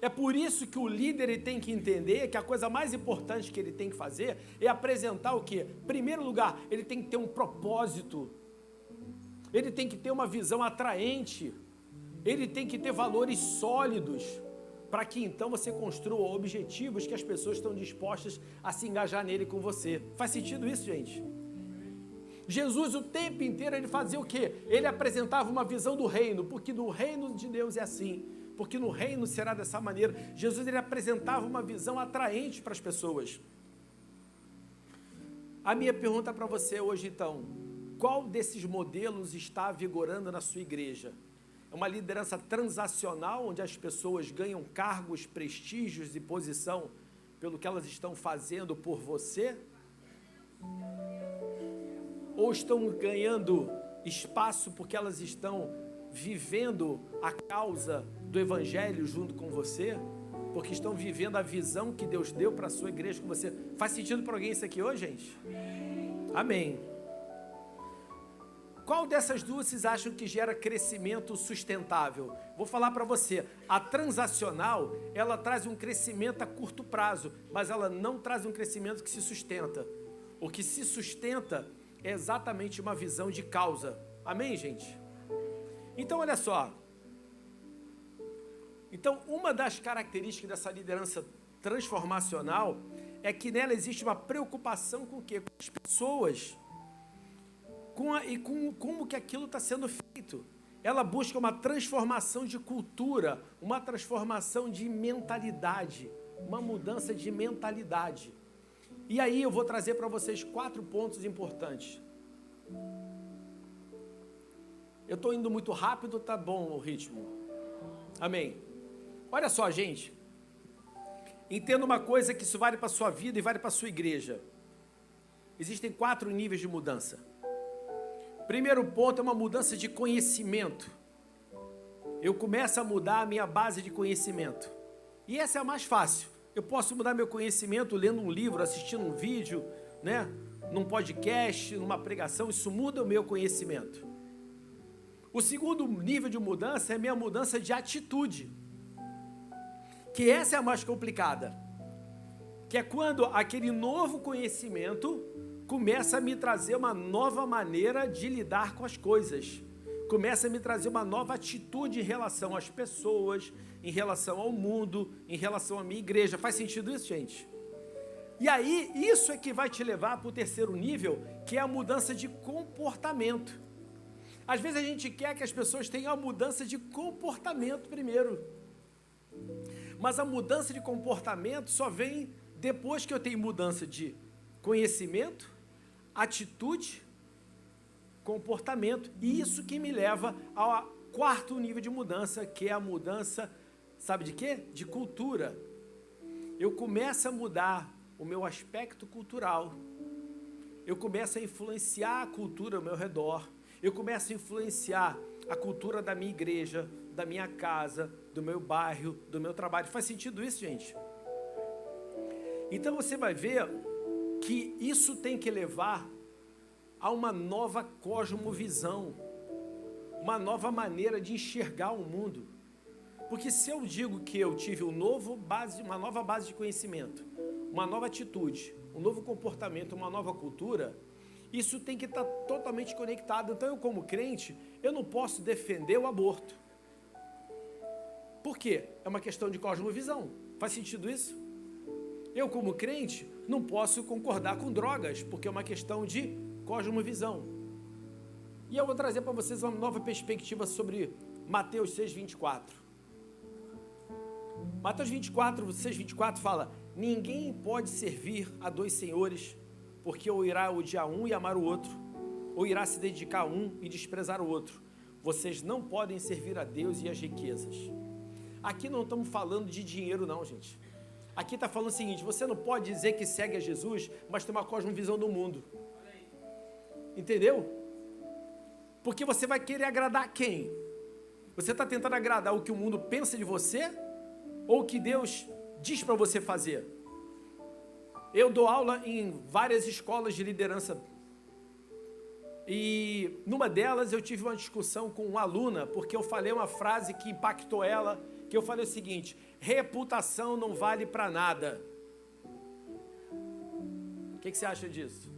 É por isso que o líder ele tem que entender que a coisa mais importante que ele tem que fazer é apresentar o quê? Em primeiro lugar, ele tem que ter um propósito. Ele tem que ter uma visão atraente. Ele tem que ter valores sólidos, para que então você construa objetivos que as pessoas estão dispostas a se engajar nele com você. Faz sentido isso, gente? Jesus o tempo inteiro ele fazia o quê? Ele apresentava uma visão do reino, porque no reino de Deus é assim, porque no reino será dessa maneira. Jesus ele apresentava uma visão atraente para as pessoas. A minha pergunta para você hoje então, qual desses modelos está vigorando na sua igreja? É uma liderança transacional, onde as pessoas ganham cargos, prestígios e posição pelo que elas estão fazendo por você? Ou estão ganhando espaço porque elas estão vivendo a causa do evangelho junto com você? Porque estão vivendo a visão que Deus deu para a sua igreja com você? Faz sentido para alguém isso aqui hoje, gente? Amém. Qual dessas duas vocês acham que gera crescimento sustentável? Vou falar para você, a transacional, ela traz um crescimento a curto prazo, mas ela não traz um crescimento que se sustenta. O que se sustenta é exatamente uma visão de causa. Amém, gente? Então, olha só. Então, uma das características dessa liderança transformacional é que nela existe uma preocupação com o quê? Com as pessoas. Com como que aquilo está sendo feito. Ela busca uma transformação de cultura, uma transformação de mentalidade, uma mudança de mentalidade. E aí eu vou trazer para vocês 4 pontos importantes. Eu estou indo muito rápido, tá bom o ritmo? Amém. Olha só, gente. Entenda uma coisa, que isso vale para a sua vida e vale para a sua igreja. Existem 4 níveis de mudança. Primeiro ponto é uma mudança de conhecimento. Eu começo a mudar a minha base de conhecimento. E essa é a mais fácil. Eu posso mudar meu conhecimento lendo um livro, assistindo um vídeo, né? Num podcast, numa pregação. Isso muda o meu conhecimento. O segundo nível de mudança é a minha mudança de atitude. Que essa é a mais complicada. Que é quando aquele novo conhecimento começa a me trazer uma nova maneira de lidar com as coisas. Começa a me trazer uma nova atitude em relação às pessoas, em relação ao mundo, em relação à minha igreja. Faz sentido isso, gente? E aí, isso é que vai te levar para o terceiro nível, que é a mudança de comportamento. Às vezes a gente quer que as pessoas tenham a mudança de comportamento primeiro. Mas a mudança de comportamento só vem depois que eu tenho mudança de conhecimento, atitude, comportamento. E isso que me leva ao 4º nível de mudança, que é a mudança, sabe de quê? De cultura. Eu começo a mudar o meu aspecto cultural. Eu começo a influenciar a cultura ao meu redor. Eu começo a influenciar a cultura da minha igreja, da minha casa, do meu bairro, do meu trabalho. Faz sentido isso, gente? Então você vai ver que isso tem que levar a uma nova cosmovisão, uma nova maneira de enxergar o mundo. Porque se eu digo que eu tive uma nova base de conhecimento, uma nova atitude, um novo comportamento, uma nova cultura, isso tem que estar totalmente conectado. Então eu, como crente, eu não posso defender o aborto. Por quê? É uma questão de cosmovisão. Faz sentido isso? Eu, como crente, não posso concordar com drogas, porque é uma questão de cosmovisão. E eu vou trazer para vocês uma nova perspectiva sobre Mateus 6,24. Mateus 6,24 fala: ninguém pode servir a 2 senhores, porque ou irá odiar um e amar o outro, ou irá se dedicar a um e desprezar o outro. Vocês não podem servir a Deus e as riquezas. Aqui não estamos falando de dinheiro não, gente. Aqui está falando o seguinte: você não pode dizer que segue a Jesus, mas tem uma cosmovisão do mundo. Entendeu? Porque você vai querer agradar quem? Você está tentando agradar o que o mundo pensa de você? Ou o que Deus diz para você fazer? Eu dou aula em várias escolas de liderança. E numa delas eu tive uma discussão com uma aluna, porque eu falei uma frase que impactou ela, que eu falei o seguinte: reputação não vale para nada. O que você acha disso?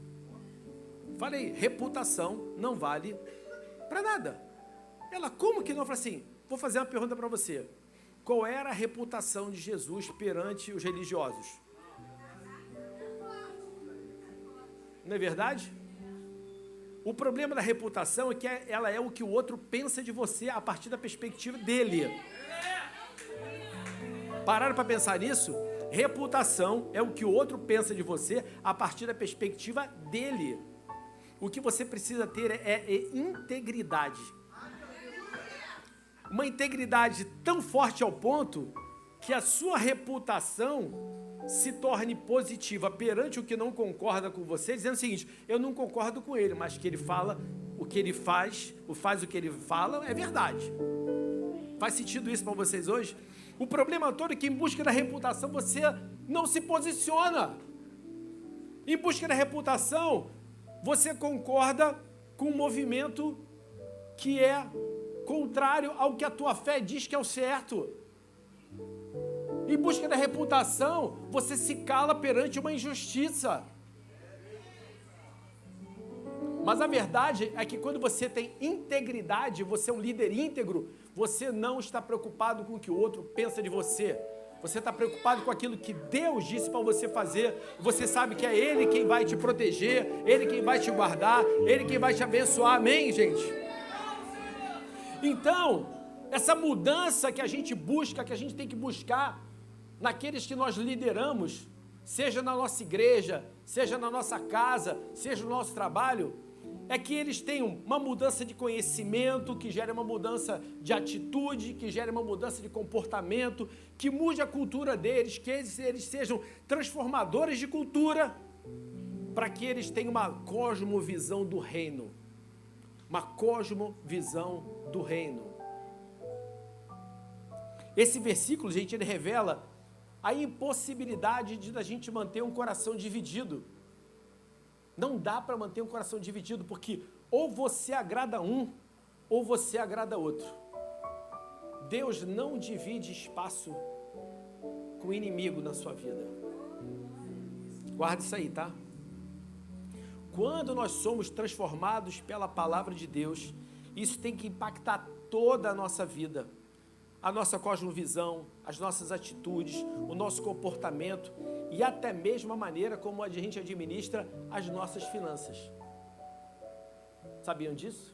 Falei, reputação não vale para nada. Ela, como que não? Eu falei assim, vou fazer uma pergunta para você. Qual era a reputação de Jesus perante os religiosos? Não é verdade? O problema da reputação é que ela é o que o outro pensa de você a partir da perspectiva dele. Pararam para pensar nisso? Reputação é o que o outro pensa de você a partir da perspectiva dele. O que você precisa ter é integridade. Uma integridade tão forte ao ponto que a sua reputação se torne positiva perante o que não concorda com você, dizendo o seguinte: eu não concordo com ele, mas que ele fala, o que ele faz o que ele fala, é verdade. Faz sentido isso para vocês hoje? O problema todo é que em busca da reputação você não se posiciona. Em busca da reputação, você concorda com um movimento que é contrário ao que a tua fé diz que é o certo. Em busca da reputação, você se cala perante uma injustiça. Mas a verdade é que quando você tem integridade, você é um líder íntegro, você não está preocupado com o que o outro pensa de você. Você está preocupado com aquilo que Deus disse para você fazer. Você sabe que é Ele quem vai te proteger, Ele quem vai te guardar, Ele quem vai te abençoar. Amém, gente? Então, essa mudança que a gente busca, que a gente tem que buscar naqueles que nós lideramos, seja na nossa igreja, seja na nossa casa, seja no nosso trabalho, é que eles tenham uma mudança de conhecimento, que gere uma mudança de atitude, que gere uma mudança de comportamento, que mude a cultura deles, que eles sejam transformadores de cultura, para que eles tenham uma cosmovisão do reino. Uma cosmovisão do reino. Esse versículo, gente, ele revela a impossibilidade de a gente manter um coração dividido. Não dá para manter um coração dividido, porque ou você agrada um, ou você agrada outro. Deus não divide espaço com o inimigo na sua vida. Guarda isso aí, tá? Quando nós somos transformados pela palavra de Deus, isso tem que impactar toda a nossa vida. A nossa cosmovisão, as nossas atitudes, o nosso comportamento e até mesmo a maneira como a gente administra as nossas finanças. Sabiam disso?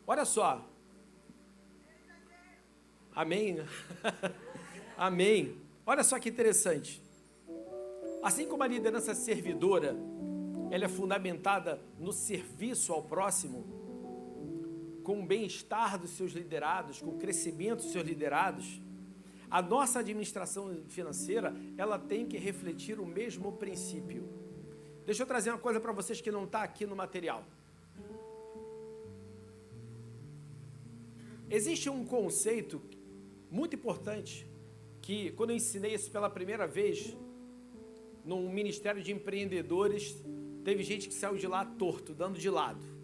Olha só. Amém? Amém. Olha só que interessante. Assim como a liderança servidora, ela é fundamentada no serviço ao próximo, com o bem-estar dos seus liderados, com o crescimento dos seus liderados, a nossa administração financeira, ela tem que refletir o mesmo princípio. Deixa eu trazer uma coisa para vocês que não está aqui no material. Existe um conceito muito importante, que quando eu ensinei isso pela primeira vez, num ministério de empreendedores, teve gente que saiu de lá torto, dando de lado.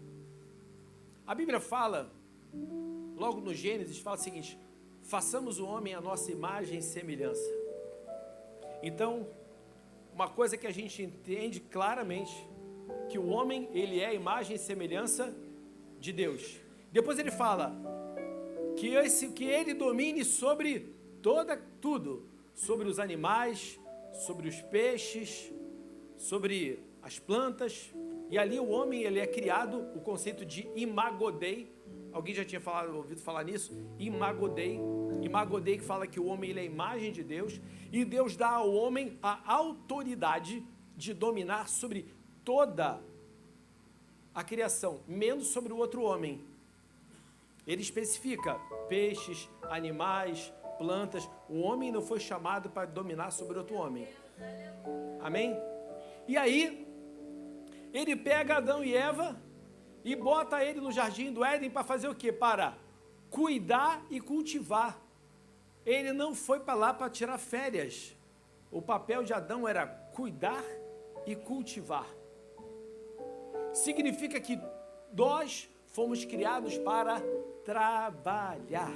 A Bíblia fala, logo no Gênesis, fala o seguinte: façamos o homem à nossa imagem e semelhança. Então, uma coisa que a gente entende claramente, que o homem, ele é a imagem e semelhança de Deus. Depois ele fala que ele domine sobre tudo, sobre os animais, sobre os peixes, sobre as plantas. E ali o homem, ele é criado, o conceito de imago Dei. Alguém já tinha ouvido falar nisso? Imago Dei. Imago Dei, que fala que o homem, ele é a imagem de Deus, e Deus dá ao homem a autoridade de dominar sobre toda a criação, menos sobre o outro homem. Ele especifica peixes, animais, plantas. O homem não foi chamado para dominar sobre outro homem. Amém? E aí, ele pega Adão e Eva e bota ele no jardim do Éden para fazer o quê? Para cuidar e cultivar. Ele não foi para lá para tirar férias. O papel de Adão era cuidar e cultivar. Significa que nós fomos criados para trabalhar.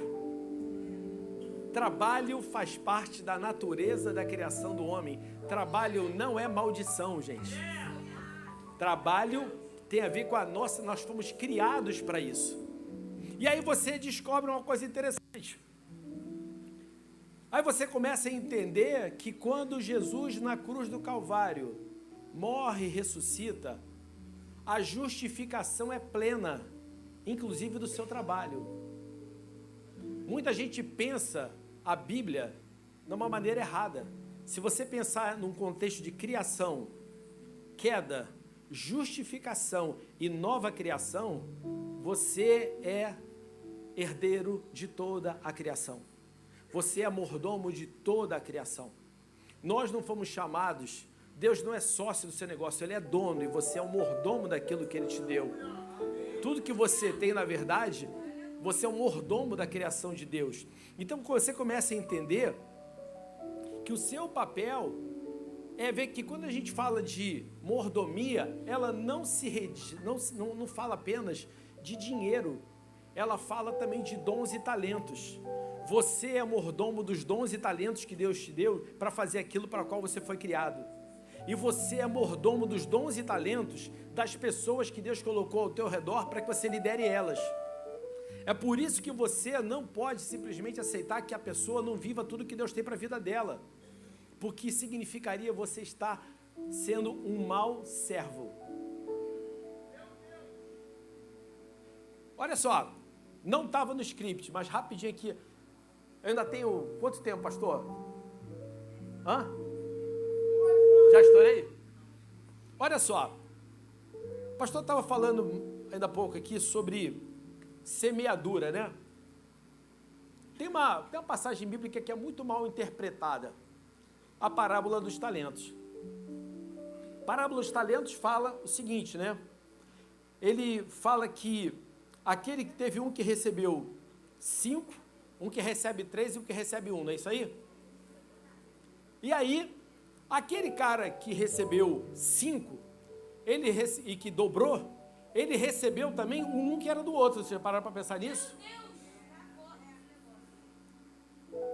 Trabalho faz parte da natureza da criação do homem. Trabalho não é maldição, gente. Trabalho tem a ver com a nossa, nós fomos criados para isso. E aí você descobre uma coisa interessante. Aí você começa a entender que quando Jesus na cruz do Calvário morre e ressuscita, a justificação é plena, inclusive do seu trabalho. Muita gente pensa a Bíblia de uma maneira errada. Se você pensar num contexto de criação, queda, justificação e nova criação, você é herdeiro de toda a criação. Você é mordomo de toda a criação. Nós não fomos chamados, Deus não é sócio do seu negócio, Ele é dono e você é um mordomo daquilo que Ele te deu. Tudo que você tem, na verdade, você é um mordomo da criação de Deus. Então você começa a entender que o seu papel é ver que quando a gente fala de mordomia, ela não fala apenas de dinheiro, ela fala também de dons e talentos. Você é mordomo dos dons e talentos que Deus te deu para fazer aquilo para o qual você foi criado. E você é mordomo dos dons e talentos das pessoas que Deus colocou ao teu redor para que você lidere elas. É por isso que você não pode simplesmente aceitar que a pessoa não viva tudo que Deus tem para a vida dela. Porque significaria você estar sendo um mau servo. Olha só, não estava no script, mas rapidinho aqui. Eu ainda tenho... Quanto tempo, pastor? Hã? Já estourei? Olha só. O pastor estava falando ainda há pouco aqui sobre semeadura, né? Tem uma passagem bíblica que é muito mal interpretada. A parábola dos talentos. A parábola dos talentos fala o seguinte, né? Ele fala que aquele que teve um que recebeu 5, um que recebe 3 e um que recebe 1, não é isso aí? E aí, aquele cara que recebeu 5, e que dobrou, ele recebeu também um que era do outro. Você já pararam para pensar nisso?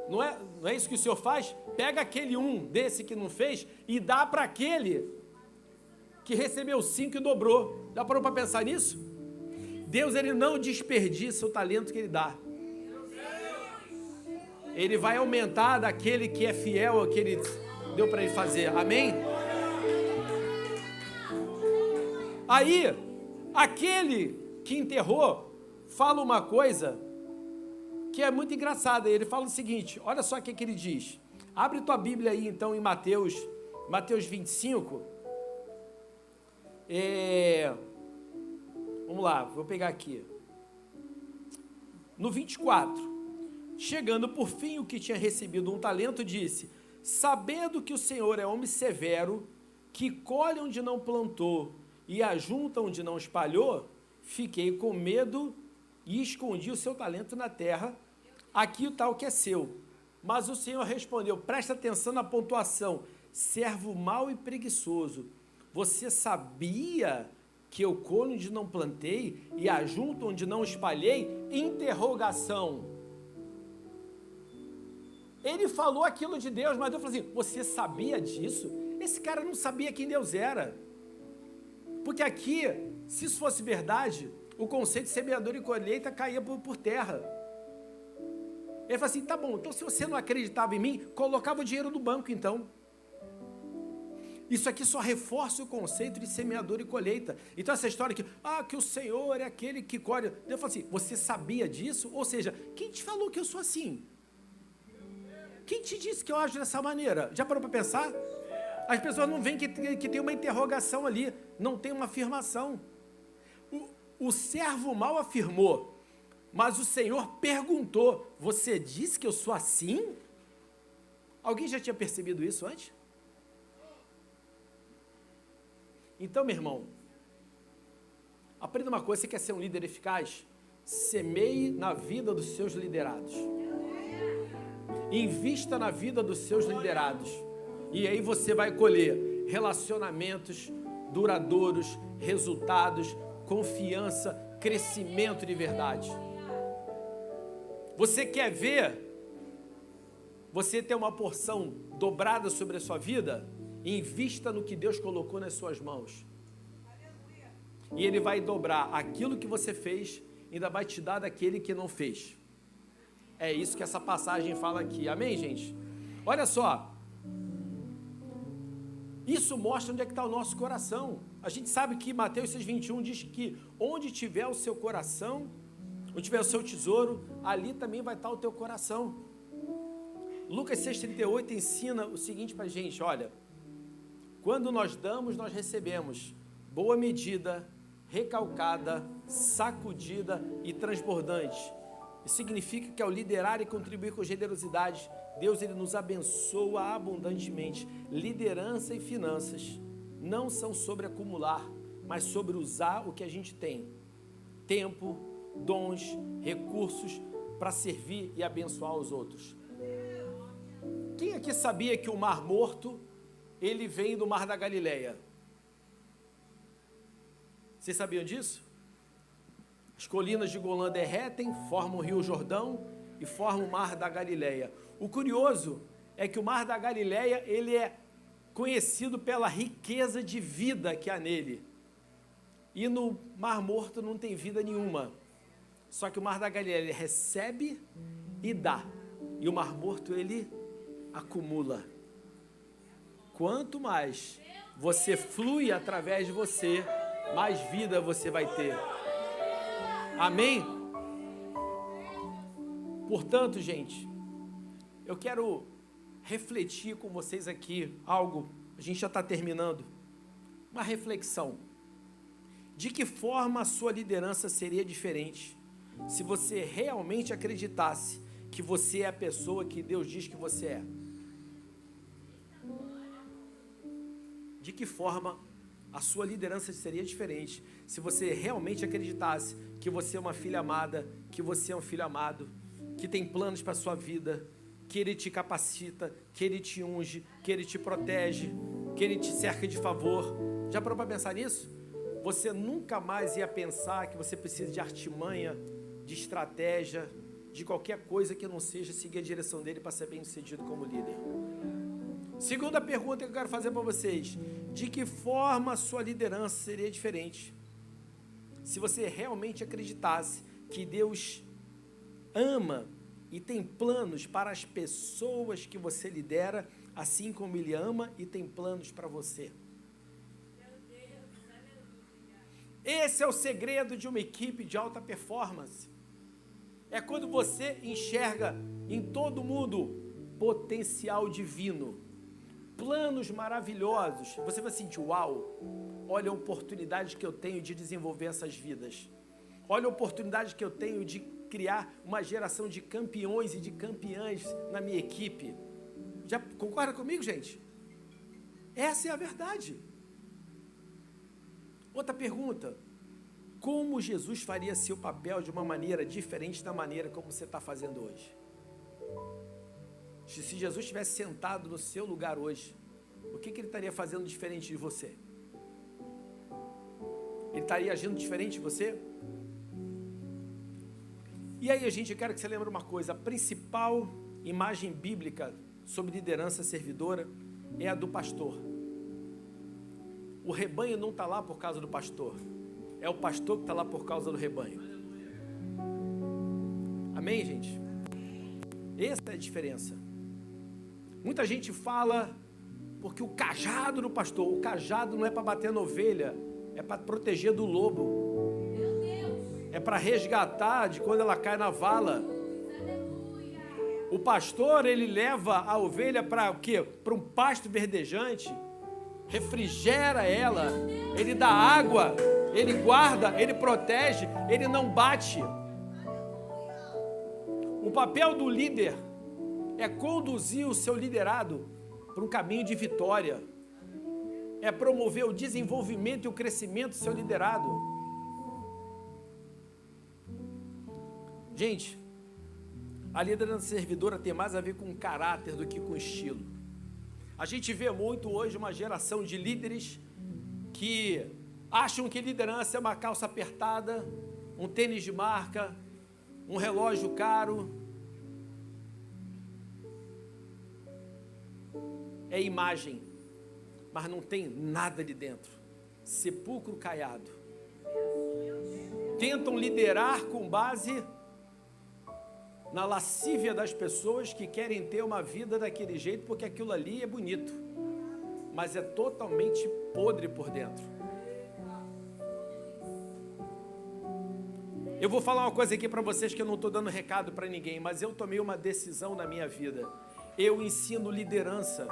Não é isso que o Senhor faz? Pega aquele um desse que não fez e dá para aquele que recebeu 5 e dobrou. Já parou para pensar nisso? Deus, Ele não desperdiça o talento que Ele dá. Ele vai aumentar daquele que é fiel ao que Ele deu para ele fazer. Amém? Aí, aquele que enterrou fala uma coisa que é muito engraçada. Ele fala o seguinte, olha só o que ele diz. Abre tua Bíblia aí, então, em Mateus 25. Vamos lá, vou pegar aqui. No 24. Chegando por fim o que tinha recebido um talento, disse: sabendo que o Senhor é homem severo, que colhe onde não plantou e ajunta onde não espalhou, fiquei com medo e escondi o seu talento na terra. Aqui o tal que é seu. Mas o Senhor respondeu, presta atenção na pontuação, servo mau e preguiçoso, você sabia que eu colho onde não plantei e ajunto onde não espalhei? Interrogação. Ele falou aquilo de Deus, mas Deus falou assim, você sabia disso? Esse cara não sabia quem Deus era. Porque aqui, se isso fosse verdade, o conceito de semeador e colheita caía por terra. Ele falou assim, tá bom, então se você não acreditava em mim, colocava o dinheiro no banco então. Isso aqui só reforça o conceito de semeador e colheita. Então essa história que o Senhor é aquele que colhe. Deus falou assim, você sabia disso? Ou seja, quem te falou que eu sou assim? Quem te disse que eu ajo dessa maneira? Já parou para pensar? As pessoas não veem que tem uma interrogação ali, não tem uma afirmação. o servo mau afirmou, mas o Senhor perguntou, você disse que eu sou assim? Alguém já tinha percebido isso antes? Então, meu irmão, aprenda uma coisa, você quer ser um líder eficaz? Semeie na vida dos seus liderados. Invista na vida dos seus liderados. E aí você vai colher relacionamentos duradouros, resultados, confiança, crescimento de verdade. Você quer ver você ter uma porção dobrada sobre a sua vida? Invista no que Deus colocou nas suas mãos. E Ele vai dobrar aquilo que você fez, ainda vai te dar daquele que não fez. É isso que essa passagem fala aqui. Amém, gente? Olha só. Isso mostra onde é que está o nosso coração. A gente sabe que Mateus 6,21 diz que onde tiver o seu coração, onde tiver o seu tesouro, ali também vai estar o teu coração. Lucas 6,38 ensina o seguinte para a gente, olha, quando nós damos, nós recebemos boa medida, recalcada, sacudida e transbordante. Isso significa que ao liderar e contribuir com generosidade, Deus ele nos abençoa abundantemente. Liderança e finanças não são sobre acumular, mas sobre usar o que a gente tem. Tempo, dons, recursos para servir e abençoar os outros. Quem aqui sabia que o Mar Morto, ele vem do Mar da Galileia? Vocês sabiam disso? As colinas de Golã derretem, formam o Rio Jordão e formam o Mar da Galileia. O curioso é que o Mar da Galileia, ele é conhecido pela riqueza de vida que há nele. E no Mar Morto não tem vida nenhuma. Só que o Mar da Galileia, ele recebe e dá. E o Mar Morto, ele acumula. Quanto mais você flui através de você, mais vida você vai ter. Amém? Portanto, gente, eu quero refletir com vocês aqui algo, a gente já está terminando, uma reflexão. De que forma a sua liderança seria diferente se você realmente acreditasse que você é a pessoa que Deus diz que você é? De que forma a sua liderança seria diferente se você realmente acreditasse que você é uma filha amada, que você é um filho amado, que tem planos para a sua vida, que Ele te capacita, que Ele te unge, que Ele te protege, que Ele te cerca de favor. Já parou para pensar nisso? Você nunca mais ia pensar que você precisa de artimanha, de estratégia, de qualquer coisa que não seja seguir a direção dele para ser bem sucedido como líder. Segunda pergunta que eu quero fazer para vocês: de que forma a sua liderança seria diferente se você realmente acreditasse que Deus ama e tem planos para as pessoas que você lidera, assim como Ele ama e tem planos para você? Esse é o segredo de uma equipe de alta performance. É quando você enxerga em todo mundo potencial divino, planos maravilhosos. Você vai sentir, uau, olha a oportunidade que eu tenho de desenvolver essas vidas. Olha a oportunidade que eu tenho de criar uma geração de campeões e de campeãs na minha equipe. Já concorda comigo, gente? Essa é a verdade. Outra pergunta: como Jesus faria seu papel de uma maneira diferente da maneira como você está fazendo hoje? Se Jesus estivesse sentado no seu lugar hoje, o que Ele estaria fazendo diferente de você? Ele estaria agindo diferente de você? E aí, gente, eu quero que você lembre uma coisa: a principal imagem bíblica sobre liderança servidora é a do pastor. O rebanho não está lá por causa do pastor, é o pastor que está lá por causa do rebanho. Amém, gente? Essa é a diferença. Muita gente fala porque o cajado do pastor, o cajado não é para bater na ovelha, é para proteger do lobo, é para resgatar de quando ela cai na vala. O pastor, ele leva a ovelha para o quê? Para um pasto verdejante, refrigera ela, ele dá água, Ele guarda, Ele protege, Ele não bate. O papel do líder é conduzir o seu liderado para um caminho de vitória. É promover o desenvolvimento e o crescimento do seu liderado. Gente, a liderança servidora tem mais a ver com caráter do que com estilo. A gente vê muito hoje uma geração de líderes que acham que liderança é uma calça apertada, um tênis de marca, um relógio caro. É imagem, mas não tem nada de dentro. Sepulcro caiado. Tentam liderar com base na lascívia das pessoas que querem ter uma vida daquele jeito, porque aquilo ali é bonito, mas é totalmente podre por dentro. Eu vou falar uma coisa aqui para vocês que eu não estou dando recado para ninguém, mas eu tomei uma decisão na minha vida. Eu ensino liderança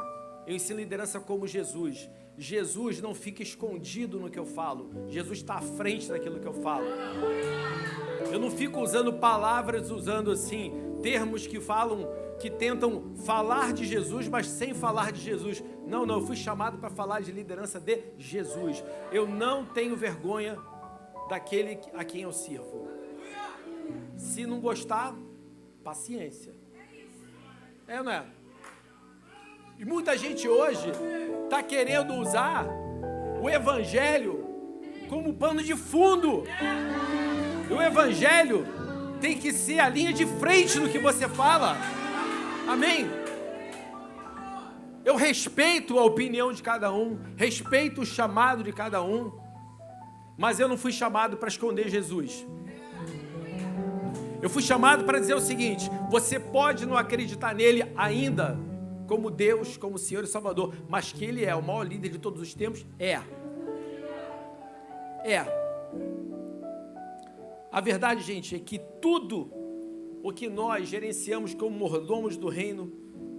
como Jesus. Jesus não fica escondido no que eu falo. Jesus está à frente daquilo que eu falo. Eu não fico usando palavras, usando assim, termos que tentam falar de Jesus, mas sem falar de Jesus. Não, eu fui chamado para falar de liderança de Jesus. Eu não tenho vergonha daquele a quem eu sirvo. Se não gostar, paciência. É, não é? E muita gente hoje está querendo usar o Evangelho como pano de fundo. O Evangelho tem que ser a linha de frente do que você fala. Amém? Eu respeito a opinião de cada um, respeito o chamado de cada um, mas eu não fui chamado para esconder Jesus. Eu fui chamado para dizer o seguinte: você pode não acreditar nele ainda como Deus, como Senhor e Salvador, mas que Ele é o maior líder de todos os tempos, é. A verdade, gente, é que tudo o que nós gerenciamos como mordomos do reino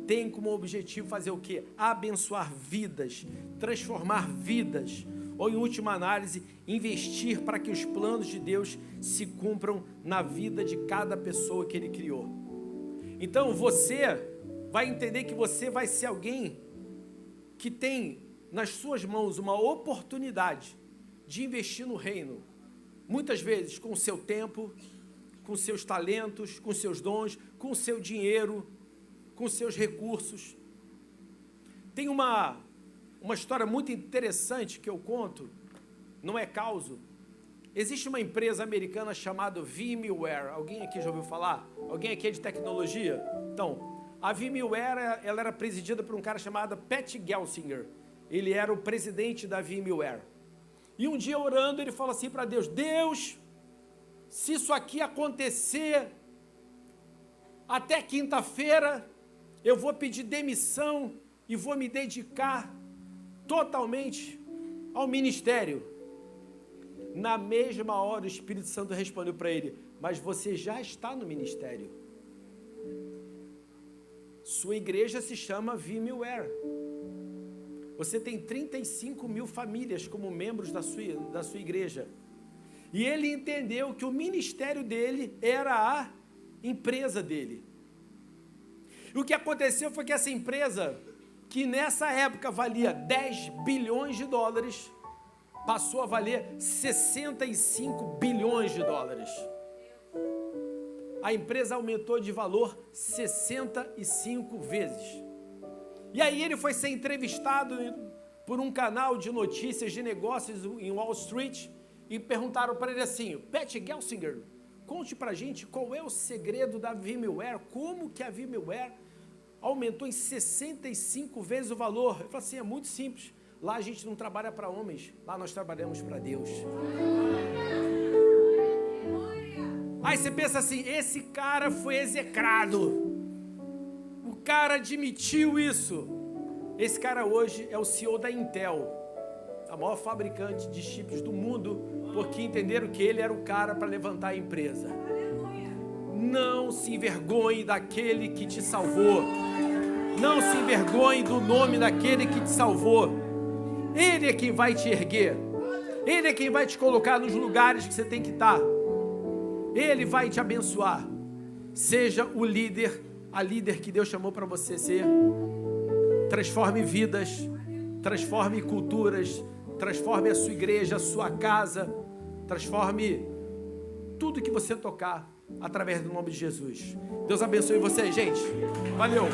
tem como objetivo fazer o quê? Abençoar vidas, transformar vidas, ou em última análise, investir para que os planos de Deus se cumpram na vida de cada pessoa que Ele criou. Então você vai entender que você vai ser alguém que tem nas suas mãos uma oportunidade de investir no reino, muitas vezes com o seu tempo, com seus talentos, com seus dons, com o seu dinheiro, com seus recursos. Tem uma história muito interessante que eu conto, não é causo. Existe uma empresa americana chamada VMware. Alguém aqui já ouviu falar? Alguém aqui é de tecnologia? Então, a VMware, ela era presidida por um cara chamado Pat Gelsinger. Ele era o presidente da VMware. E um dia, orando, ele falou assim para Deus: Deus, se isso aqui acontecer até quinta-feira, eu vou pedir demissão e vou me dedicar totalmente ao ministério. Na mesma hora, o Espírito Santo respondeu para ele: mas você já está no ministério. Sua igreja se chama VMware. Você tem 35 mil famílias como membros da sua igreja. E ele entendeu que o ministério dele era a empresa dele. E o que aconteceu foi que essa empresa, que nessa época valia 10 bilhões de dólares, passou a valer 65 bilhões de dólares. A empresa aumentou de valor 65 vezes. E aí ele foi ser entrevistado por um canal de notícias de negócios em Wall Street e perguntaram para ele assim: Pat Gelsinger, conte para a gente qual é o segredo da VMware, como que a VMware aumentou em 65 vezes o valor. Ele falou assim: é muito simples, lá a gente não trabalha para homens, lá nós trabalhamos para Deus. Aí você pensa assim: esse cara foi execrado, o cara admitiu isso. Esse cara hoje é o CEO da Intel, a maior fabricante de chips do mundo, porque entenderam que ele era o cara para levantar a empresa. Não se envergonhe daquele que te salvou. Não se envergonhe do nome daquele que te salvou. Ele é quem vai te erguer. Ele é quem vai te colocar nos lugares que você tem que estar. Ele vai te abençoar. Seja o líder, a líder que Deus chamou para você ser. Transforme vidas, transforme culturas, transforme a sua igreja, a sua casa, transforme tudo que você tocar através do nome de Jesus. Deus abençoe você, gente. Valeu.